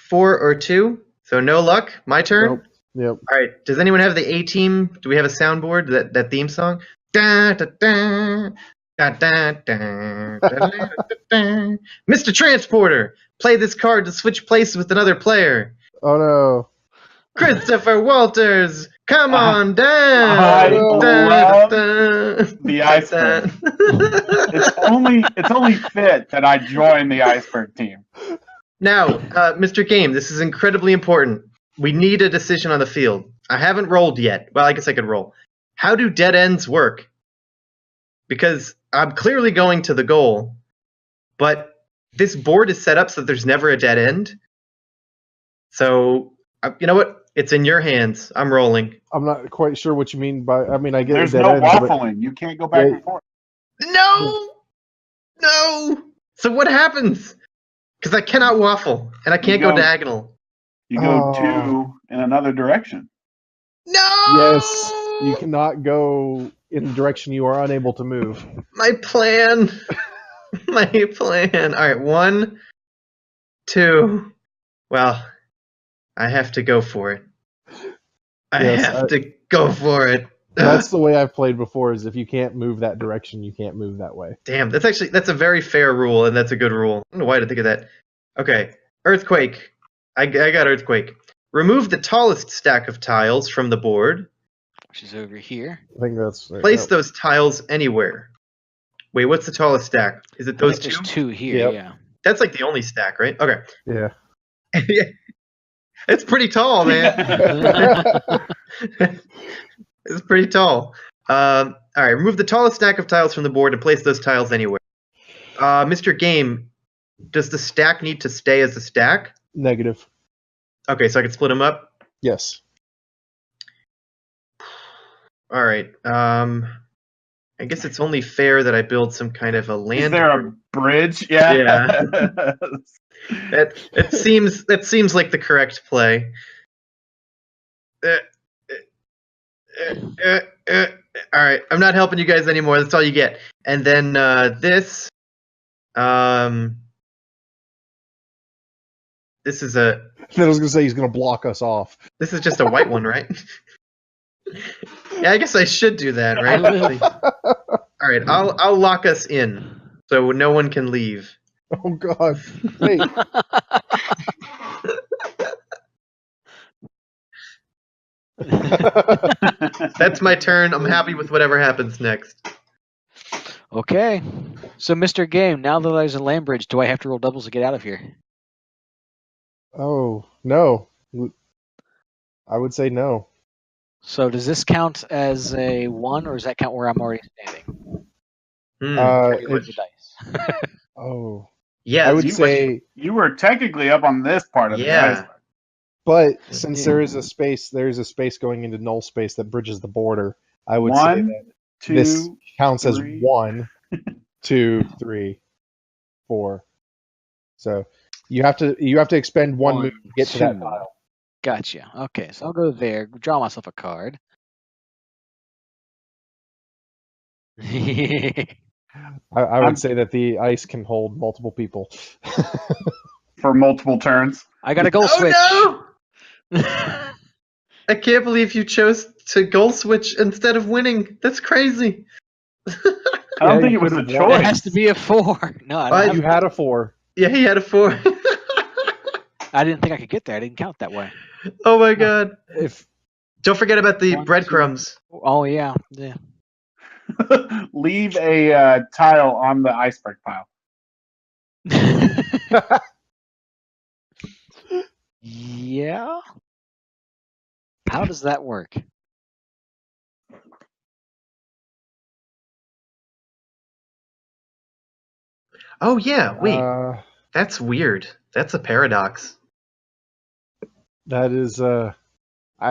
4 or 2. So no luck. My turn. Nope. Yep. All right. Does anyone have the A Team? Do we have a soundboard? That theme song? Da, da, da, da, da, da, da, da, da. Mr. Transporter, play this card to switch places with another player. Oh no. Christopher Walters, come on I down. love Da, the iceberg. It's only fit that I join the iceberg team. Now, Mr. Game, this is incredibly important. We need a decision on the field. I haven't rolled yet. Well, I guess I could roll. How do dead ends work? Because I'm clearly going to the goal, but this board is set up so that there's never a dead end. So, you know what? It's in your hands. I'm rolling. I'm not quite sure what you mean by. I mean, I get There's dead no ends, but waffling. You can't go back Yeah. and forth. No! No! So what happens? Because I cannot waffle, and I can't go go- diagonal. You go Oh. 2 in another direction. No! yes, you cannot go in the direction you are unable to move. My plan. My plan. All right, 1, 2. Well, I have to go for it. I Yes, have to go for it. That's the way I've played before. Is if you can't move that direction, you can't move that way. Damn, that's a very fair rule, and that's a good rule. I don't know why I didn't think of that. Okay, Earthquake. I got Earthquake. Remove the tallest stack of tiles from the board. Which is over here. I think that's Place those tiles anywhere. Wait, what's the tallest stack? Is it I those think there's two? 2 here, Yep. yeah. That's like the only stack, right? Okay. Yeah. It's pretty tall, man. It's pretty tall. All right, remove the tallest stack of tiles from the board and place those tiles anywhere. Mr. Game, does the stack need to stay as a stack? Negative. Okay, so I can split them up. Yes. All right. I guess it's only fair that I build some kind of a land. Is there a bridge? Yeah. That seems like the correct play. All right, I'm not helping you guys anymore. That's all you get. And then this is a I was gonna say he's gonna block us off. this is just a white one, right? Yeah, I guess I should do that, right? All right, I'll lock us in so no one can leave. Oh God! Wait. That's my turn. I'm happy with whatever happens next. Okay. So, Mr. Game, now that there's a land bridge, do I have to roll doubles to get out of here? Oh no. I would say no. So, does this count as a 1, or does that count where I'm already standing? Hmm. Roll the dice. Oh. Yeah, I would you- say, You were technically up on this part of Yeah. the iceberg. but since Yeah. there's a space going into null space that bridges the border, I would say 1, that 2, this counts as 3. 1, 2, 3, 4. So you have to expend one move to get to that 2. tile. Gotcha. Okay, so I'll go there, draw myself a card. I would say that the ice can hold multiple people. For multiple turns. I got a goal switch. Oh no! I can't believe you chose to goal switch instead of winning. That's crazy. I don't Yeah, think you it was a could've won. It choice. has to be a 4. No, I, don't You have, had a 4. Yeah, he had a 4. I didn't think I could get there. I didn't count that way. Oh my god. If Don't forget about the 1, breadcrumbs. 2. Oh, yeah. Yeah. Leave a tile on the iceberg pile. Yeah. How does that work? Oh yeah, wait. Uh, That's weird. That's a paradox. that is, I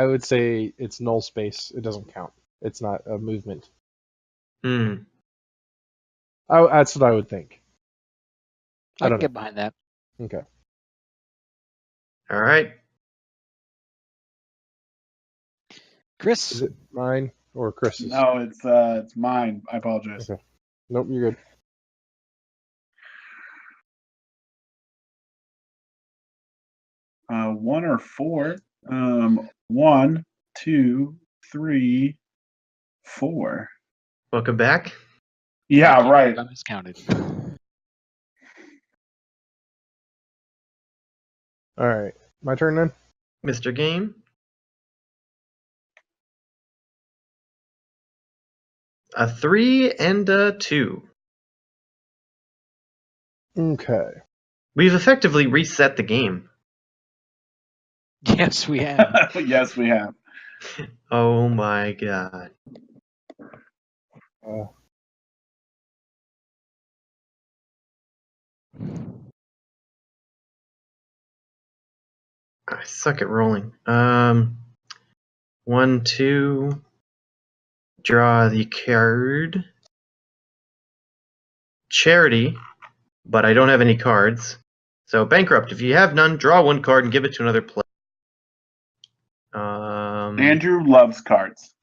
would say it's null space. It doesn't count. It's not a movement. Hmm. That's what I would think. I can don't get behind that. Okay. All right. Chris, Is it mine or Chris's? No, it's mine. I apologize. Okay. Nope, you're good. One or four. 1, 2, 3, 4. Welcome back. Yeah, thank you. right. I miscounted. All right. My turn then? Mr. Game. A 3 and a 2. Okay. We've effectively reset the game. Yes, we have. Yes, we have. Oh my god. Uh, I suck at rolling. 1, 2. Draw the card. Charity, but I don't have any cards. So bankrupt. If you have none, draw one card and give it to another player. Andrew loves cards.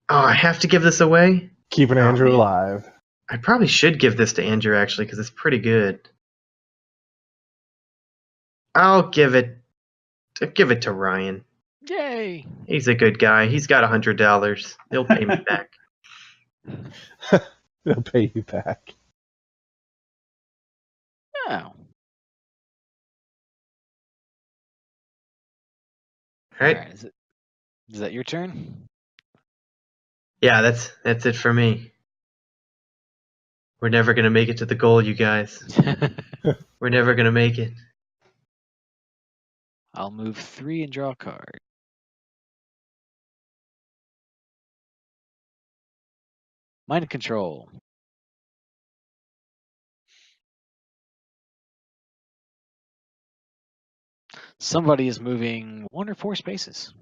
Oh, I have to give this away? Keeping Oh, Andrew man. alive. I probably should give this to Andrew, actually, because it's pretty good. I'll give it to Ryan. Yay! He's a good guy. He's got $100. He'll pay me back. They'll pay you back. Oh. All right. Alright, is that your turn? Yeah, that's it for me. We're never gonna make it to the goal, you guys. We're never gonna make it. I'll move 3 and draw a card. Mind control. Somebody is moving 1 or 4 spaces.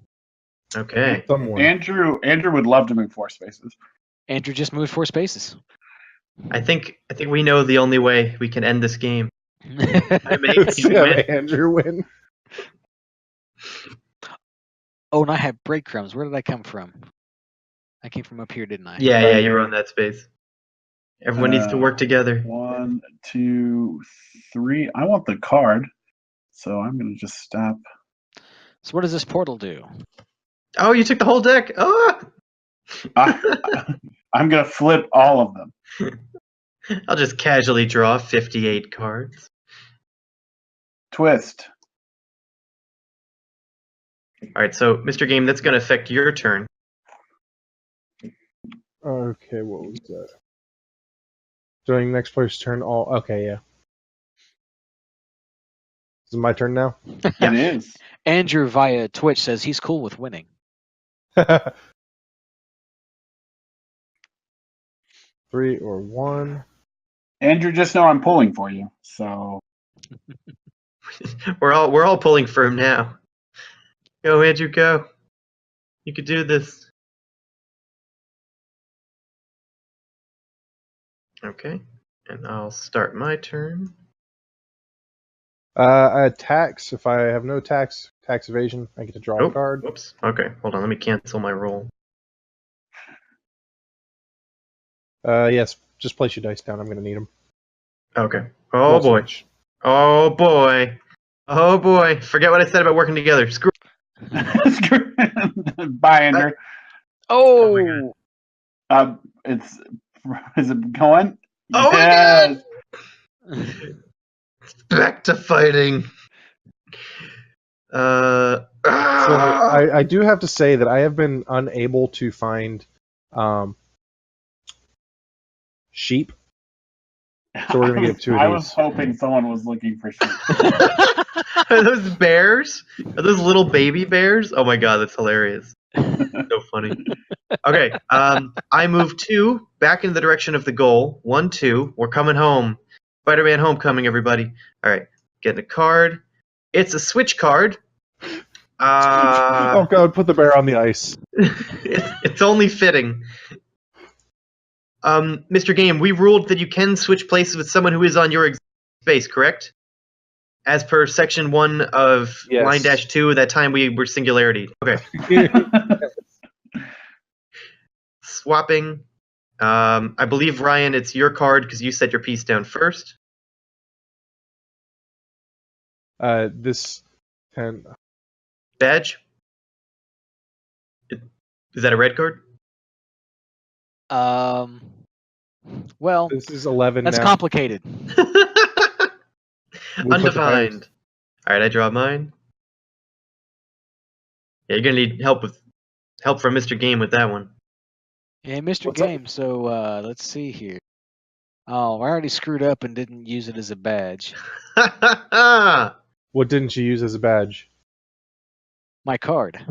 Okay. Someone. Andrew would love to move 4 spaces. Andrew just moved 4 spaces. I think we know the only way we can end this game. I make Let's you have win. Andrew win. Oh, and I have breadcrumbs. Where did I come from? I came from up here, didn't I? Yeah, Right yeah, here. you're on that space. Everyone needs to work together. 1, 2, 3. I want the card, so I'm gonna just stop. So what does this portal do? Oh, you took the whole deck. Oh! I'm gonna flip all of them. I'll just casually draw 58 cards. Twist. All right, so Mr. Game, that's going to affect your turn. Okay, what was that? During next player's turn, all. Okay, yeah. Is it my turn now? Yeah. It is. Andrew via Twitch says he's cool with winning. 3 or 1. Andrew, just know I'm pulling for you. So We're all pulling for him now. Go, Andrew, go. You could do this. Okay, and I'll start my turn. Tax. If I have no tax evasion, I get to draw a card. Whoops. Okay, hold on. Let me cancel my roll. Yes, just place your dice down. I'm going to need them. Okay. Oh, boy. Oh, boy. Oh, boy. Forget what I said about working together. Screw. bye, Andrew. Oh! Is it going? Oh, yes. Back to fighting. So I do have to say that I have been unable to find sheep So we're gonna give 2 of I these. was hoping someone was looking for sheep. Are those bears? Are those little baby bears? Oh my god, that's hilarious. So funny. Okay, I move 2 back in the direction of the goal. 1, 2. We're coming home. Spider-Man Homecoming, everybody. All right, getting a card. It's a switch card. Oh god, put the bear on the ice. It's only fitting. Mr. Game, we ruled that you can switch places with someone who is on your space, correct? As per section 1 of Yes. line -2, that time we were singularity. Okay. Swapping. I believe, Ryan, it's your card because you set your piece down first. This 10. Badge. Is that a red card? Well, This is 11 that's now. complicated. We put the Undefined. bears. All right, I draw mine. Yeah, you're gonna need help from Mr. Game with that one. Yeah, Mr. What's up? Game. So let's see here. Oh, I already screwed up and didn't use it as a badge. What didn't you use as a badge? My card.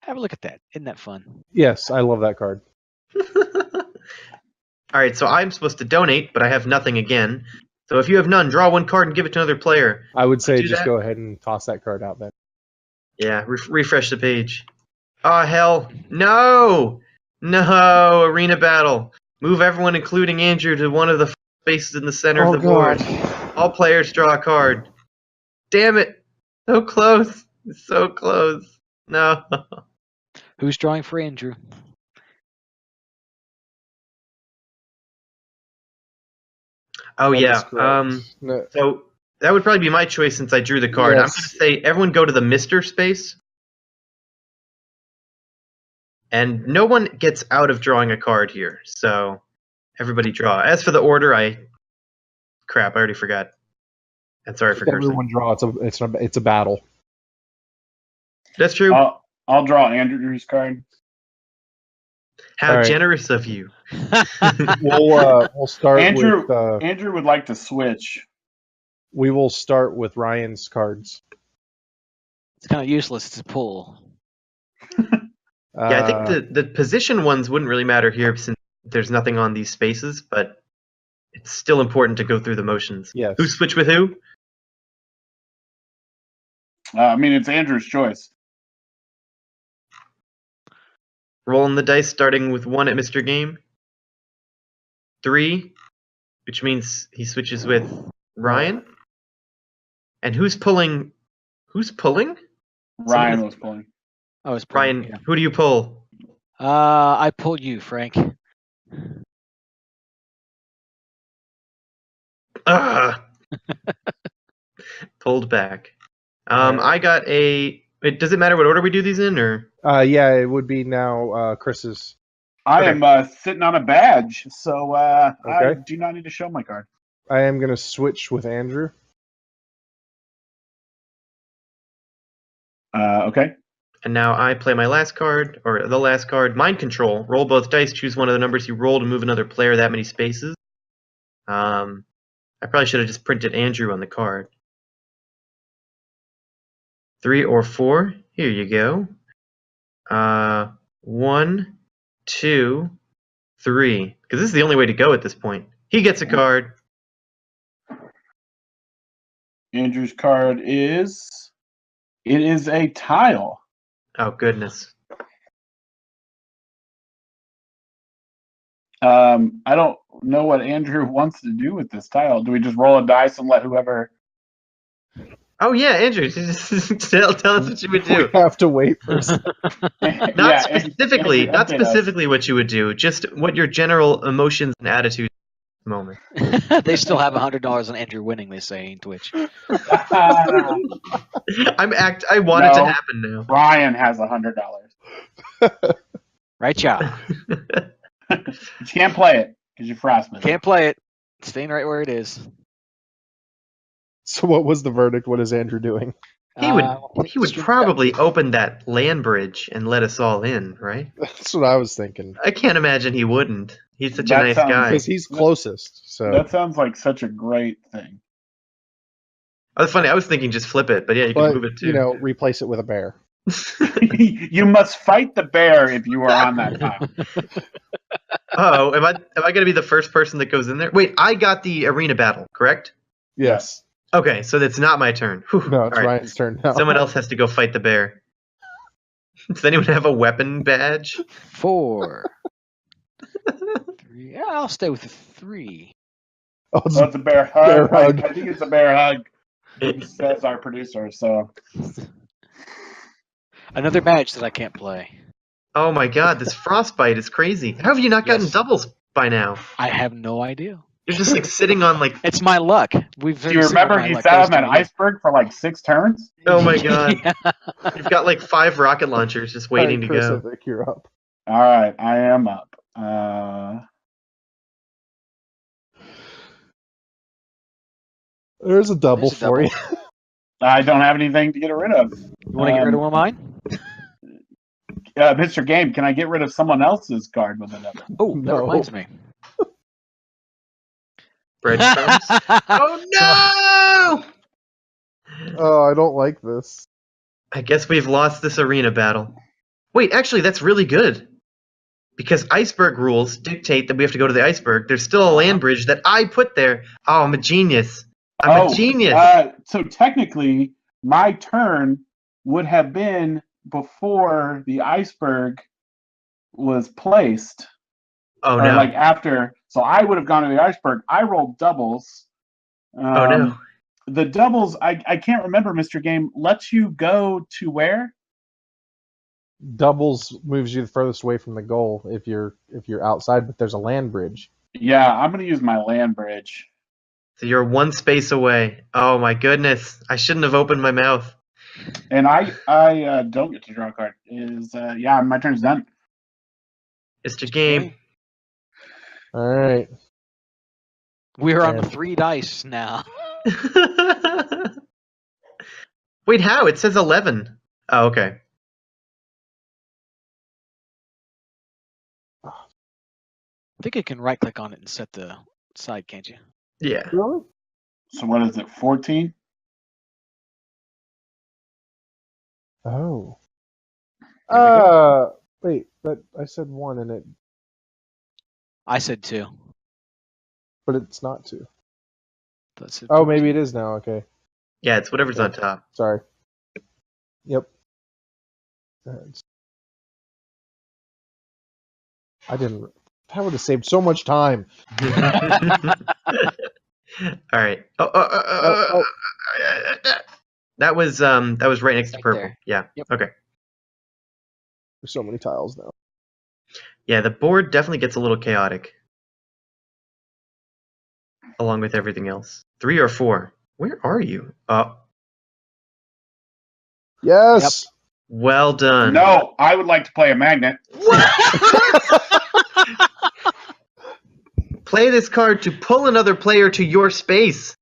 Have a look at that. Isn't that fun? Yes, I love that card. All right, so I'm supposed to donate, but I have nothing again. So if you have none, draw 1 card and give it to another player. I would say Do just that? go ahead and toss that card out then. Yeah, refresh the page. Oh, hell. No! No! Arena battle. Move everyone, including Andrew, to one of the spaces in the center of the board. All players draw a card. Damn it! So close. So close. No. Who's drawing for Andrew? Oh, That is yeah. correct. No, So that would probably be my choice since I drew the card. I'm Yes. going to say everyone go to the Mr. space. And no one gets out of drawing a card here. So everybody draw. As for the order, crap, I already forgot. And sorry for cursing. everyone draw. It's a battle. That's true. I'll draw Andrew's card. How all right. generous of you. We'll start Andrew- with. Andrew would like to switch. We will start with Ryan's cards. It's kind of useless to pull. Yeah, I think the position ones wouldn't really matter here since there's nothing on these spaces, but it's still important to go through the motions. Yes. Who switch with who? I mean, it's Andrew's choice. Rolling the dice, starting with 1 at Mr. Game. 3, which means he switches with Ryan. And who's pulling? Who's pulling? Ryan was pulling. Oh, it's Ryan, yeah. who do you pull? I pull you, Frank. Ah! Pulled back. I got a. Does it matter what order we do these in, or? Yeah, it would be now Chris's. I Okay. am sitting on a badge, so I Okay. do not need to show my card. I am going to switch with Andrew. Okay. And now I play my last card, or the last card, Mind Control. Roll both dice, choose one of the numbers you rolled, and move another player that many spaces. I probably should have just printed Andrew on the card. 3 or 4. Here you go. 1, 2, 3. Because this is the only way to go at this point. He gets a card. Andrew's card is. It is a tile. Oh, goodness. I don't know what Andrew wants to do with this tile. Do we just roll a dice and let whoever? Oh, yeah, Andrew. Just tell us what you would do. We have to wait for a second. Not specifically, Andrew, not update us. specifically what you would do. Just what your general emotions and attitudes at the moment. They still have $100 on Andrew winning, they say in Twitch. I want it to No. happen now. Ryan has $100. Right, job. But you can't play it because you're frostman. Can't play it. It's staying right where it is. So what was the verdict? What is Andrew doing? He would stream probably open that land bridge and let us all in, right? That's what I was thinking. I can't imagine he wouldn't. He's such a That nice sounds- guy. Because he's closest. So That sounds like such a great thing. Oh, that's funny. I was thinking just flip it, but yeah, you can but move it too. you know, replace it with a bear. You must fight the bear if you are on that tile. Oh, am I going to be the first person that goes in there? Wait, I got the arena battle, correct? Yes. Okay, so that's not my turn. Whew, No, it's all right. Ryan's turn now. Someone else has to go fight the bear. Does anyone have a weapon badge? 4. 3. Yeah, I'll stay with the 3. Oh, it's So it's a bear hug. Bear hug. I think it's a bear hug, says our producer. So Another badge that I can't play. Oh my god, this frostbite is crazy. How have you not gotten Yes. doubles by now? I have no idea. You're just like sitting on like. It's my luck. do you seen what remember my he luck sat does on to that me. iceberg for like 6 turns? Oh my god, Yeah. you've got like 5 rocket launchers just waiting to Chris, go. I think you're up. All right, I am up. There's a double There's a for double. you. I don't have anything to get rid of. You want to get rid of one of mine? Mr. Game, can I get rid of someone else's card with another? Oh, that No. reminds me. Breadcrumbs. Oh no! Oh, I don't like this. I guess we've lost this arena battle. Wait, actually, that's really good. Because iceberg rules dictate that we have to go to the iceberg. There's still a land bridge that I put there. Oh, I'm a genius. I'm a genius. So technically, my turn would have been before the iceberg was placed. Oh or no. like after. So I would have gone to the iceberg. I rolled doubles. Oh no. The doubles, I can't remember, Mr. Game, lets you go to where? Doubles moves you the furthest away from the goal if you're outside, but there's a land bridge. Yeah, I'm going to use my land bridge. So you're one space away. Oh my goodness. I shouldn't have opened my mouth. And I don't get to draw a card. Yeah, my turn's done. Mr. Game. All right. We're on Yeah. 3 dice now. Wait, how? It says 11. Oh, okay. I think you can right click on it and set the side, can't you? Yeah. Really? So what is it, 14? Oh. Here we go. Wait, but I said 1 and it, I said 2. but it's not 2. That's it. Oh, maybe it is now. Okay. Yeah, it's whatever's on top. Sorry. Yep. I didn't. That would have saved so much time. All right. That was right next to Right purple. there. Yeah. Yep. Okay. There's so many tiles now. Yeah, the board definitely gets a little chaotic. Along with everything else. 3 or 4. Where are you? Oh, Yes. well done. No, I would like to play a magnet. Play this card to pull another player to your space.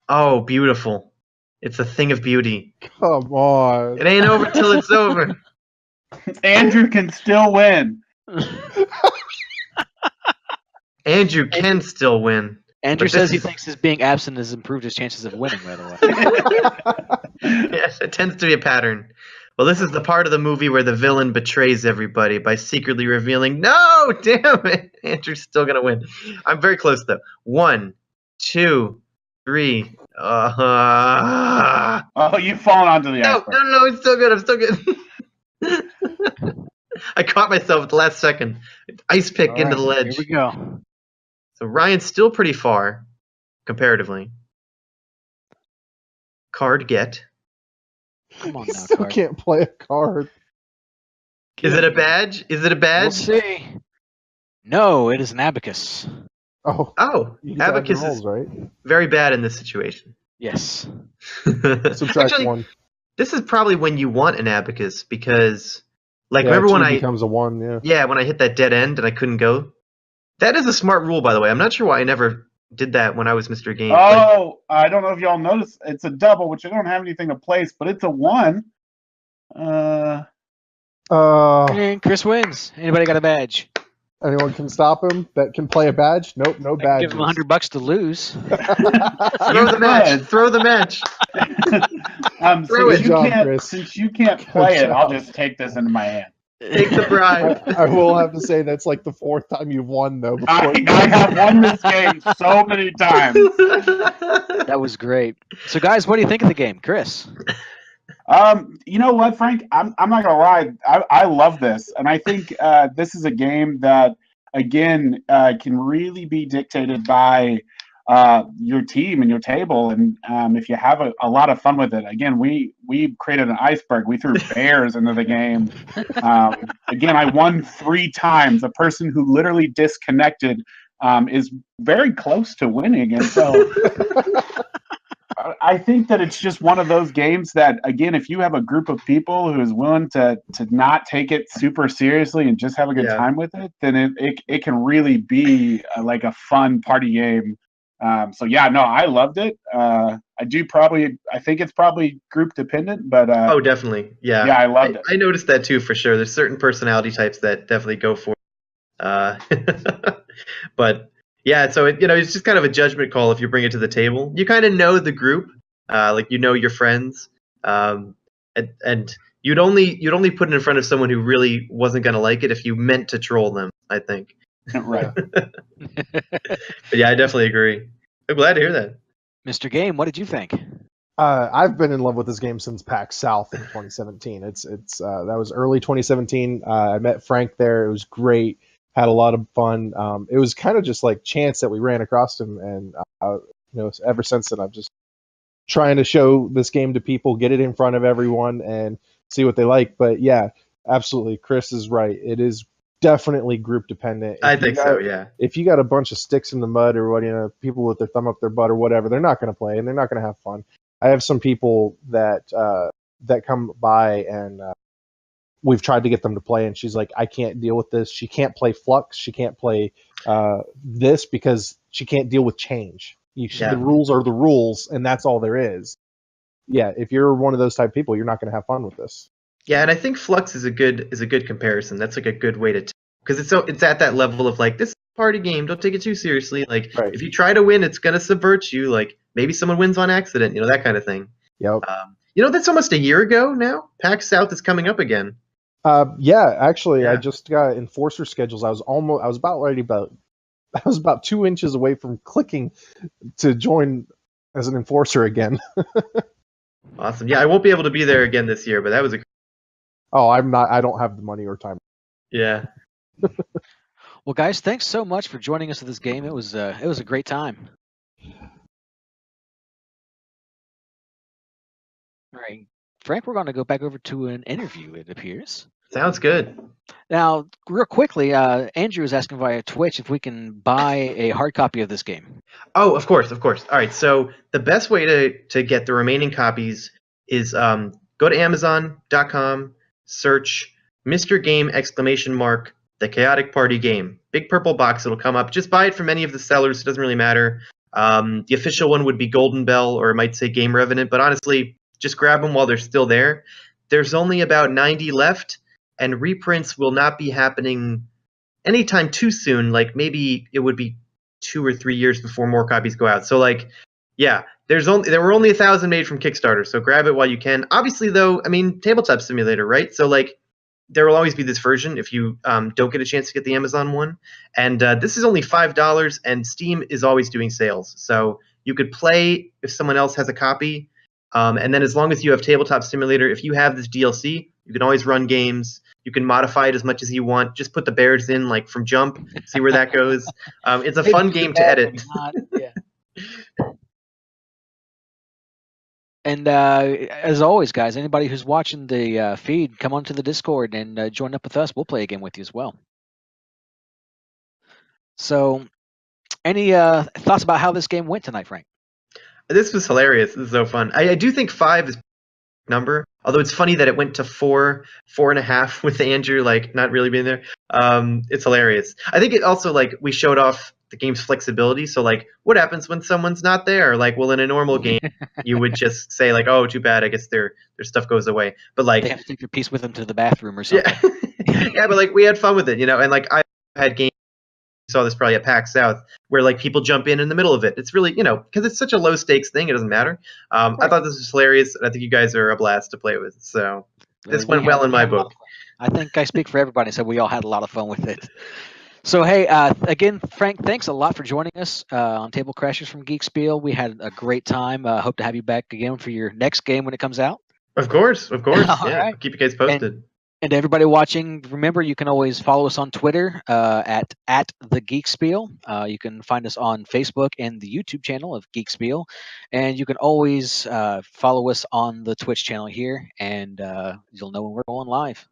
Oh, beautiful. It's a thing of beauty. Come on. It ain't over till it's over. Andrew can still win. Andrew can still win. Andrew But says this he is- thinks his being absent has improved his chances of winning, by the way. Yes, it tends to be a pattern. Well, this is the part of the movie where the villain betrays everybody by secretly revealing, no, damn it, Andrew's still going to win. I'm very close, though. 1, 2, 3. Oh, you've fallen onto the No, iceberg. no, it's still good. I'm still good. I caught myself at the last second. Ice pick All into the right, ledge. Here we go. So Ryan's still pretty far, comparatively. Card get. Come on I now, still card. can't play a card. Is it a badge? Is it a We'll badge? see. No, it is an abacus. Oh, Oh, you can add your abacus rolls, is right? very bad in this situation. Yes. Subtract Actually, 1. this is probably when you want an abacus because, like, Yeah, remember when 2 I becomes a 1, yeah. when I hit that dead end and I couldn't go? That is a smart rule, by the way. I'm not sure why I never did that when I was Mr. Game. Like, Oh, I don't know if y'all noticed. It's a double, which I don't have anything to place, but it's a 1. And Chris wins. Anybody got a badge? Anyone can stop him that can play a badge? Nope, no I can badges. give him $100 to lose. Throw the match. Throw the match. Throw since it. you Good job, can't, Chris. since you can't Good play it, I'll job. just take this into my hand. Take the bribe. I will have to say that's like the 4th time you've won, though. Before I have won this game so many times. That was great. So, guys, what do you think of the game, Chris? You know what, Frank? I'm not gonna lie. I love this, and I think this is a game that, again, can really be dictated by your team and your table, and if you have a lot of fun with it. Again, we created an iceberg. We threw bears into the game. Again, I won 3 times. A person who literally disconnected is very close to winning, and so. I think that it's just one of those games that, again, if you have a group of people who is willing to not take it super seriously and just have a good time with it, then it can really be like a fun party game. So yeah, no, I loved it. I think it's probably group dependent, but Oh, definitely. Yeah. yeah, I loved it. I noticed that too, for sure. There's certain personality types that definitely go for it. But yeah, so it's just kind of a judgment call if you bring it to the table. You kind of know the group, like your friends, and you'd only put it in front of someone who really wasn't going to like it if you meant to troll them, I think. Right. But yeah, I definitely agree. I'm glad to hear that. Mr. Game, what did you think? I've been in love with this game since PAX South in 2017. It's that was early 2017. I met Frank there. It was great. Had a lot of fun. It was kind of just like chance that we ran across him, and ever since then I've just trying to show this game to people, get it in front of everyone, and see what they like. But yeah, absolutely, Chris is right. It is definitely group dependent. I think so. Yeah. If you got a bunch of sticks in the mud or people with their thumb up their butt or whatever, they're not going to play and they're not going to have fun. I have some people that come by and we've tried to get them to play, and she's like, I can't deal with this. She can't play Fluxx. She can't play this because she can't deal with change. The rules are the rules, and that's all there is. Yeah, if you're one of those type of people, you're not going to have fun with this. Yeah, and I think Fluxx is a good comparison. That's like a good way to, because it's at that level of like, this is a party game. Don't take it too seriously. Like, Right. If you try to win, it's gonna subvert you. Like, maybe someone wins on accident. That kind of thing. Yep. That's almost a year ago now. PAX South is coming up again. Yeah, actually, Yeah. I just got enforcer schedules. I was about 2 inches away from clicking to join as an enforcer again. Awesome. Yeah, I won't be able to be there again this year, but that was I don't have the money or time. yeah. Well, guys, thanks so much for joining us at this game. It was a great time. All right, Frank, we're going to go back over to an interview, it appears. Sounds good. Now, real quickly, Andrew is asking via Twitch if we can buy a hard copy of this game. Oh, of course. All right. So the best way to get the remaining copies is go to Amazon.com, search Mr. Game ! The Chaotic Party Game. Big purple box. It'll come up. Just buy it from any of the sellers. It doesn't really matter. The official one would be Golden Bell, or it might say Game Revenant. But honestly, just grab them while they're still there. There's only about 90 left, and reprints will not be happening anytime too soon. Like, maybe it would be 2 or 3 years before more copies go out. So yeah, there were only 1,000 made from Kickstarter, so grab it while you can. Obviously, though, Tabletop Simulator, right? So there will always be this version if you don't get a chance to get the Amazon one. And this is only $5, and Steam is always doing sales. So you could play if someone else has a copy. And then as long as you have Tabletop Simulator, if you have this DLC, you can always run games. You can modify it as much as you want. Just put the bears in, like from Jump, see where that goes. It's a fun game to edit. Yeah. And as always, guys, anybody who's watching the feed, come onto the Discord and join up with us. We'll play a game with you as well. So, any thoughts about how this game went tonight, Frank? This was hilarious. This is so fun. I do think 5 is a number, although it's funny that it went to 4.5 with Andrew, not really being there. It's hilarious. I think it also, we showed off the game's flexibility. So, what happens when someone's not there? Well, in a normal game, you would just say, oh, too bad. I guess their stuff goes away. But, they have to take their piece with them to the bathroom or something. Yeah, yeah, but, we had fun with it, and, I had games saw this probably at PAX South, where like people jump in the middle of it. It's really, because it's such a low stakes thing, it doesn't matter. I Right. thought this was hilarious, and I think you guys are a blast to play with. So this went well in my book. I think I speak for everybody, so we all had a lot of fun with it. So hey, again, Frank, thanks a lot for joining us on Table Crashers from Geek Spiel. We had a great time. Hope to have you back again for your next game when it comes out. Of course. All Yeah, right. I'll keep you guys posted. And everybody watching, remember you can always follow us on Twitter at the Geek Spiel. You can find us on Facebook and the YouTube channel of Geek Spiel, and you can always follow us on the Twitch channel here, and you'll know when we're going live.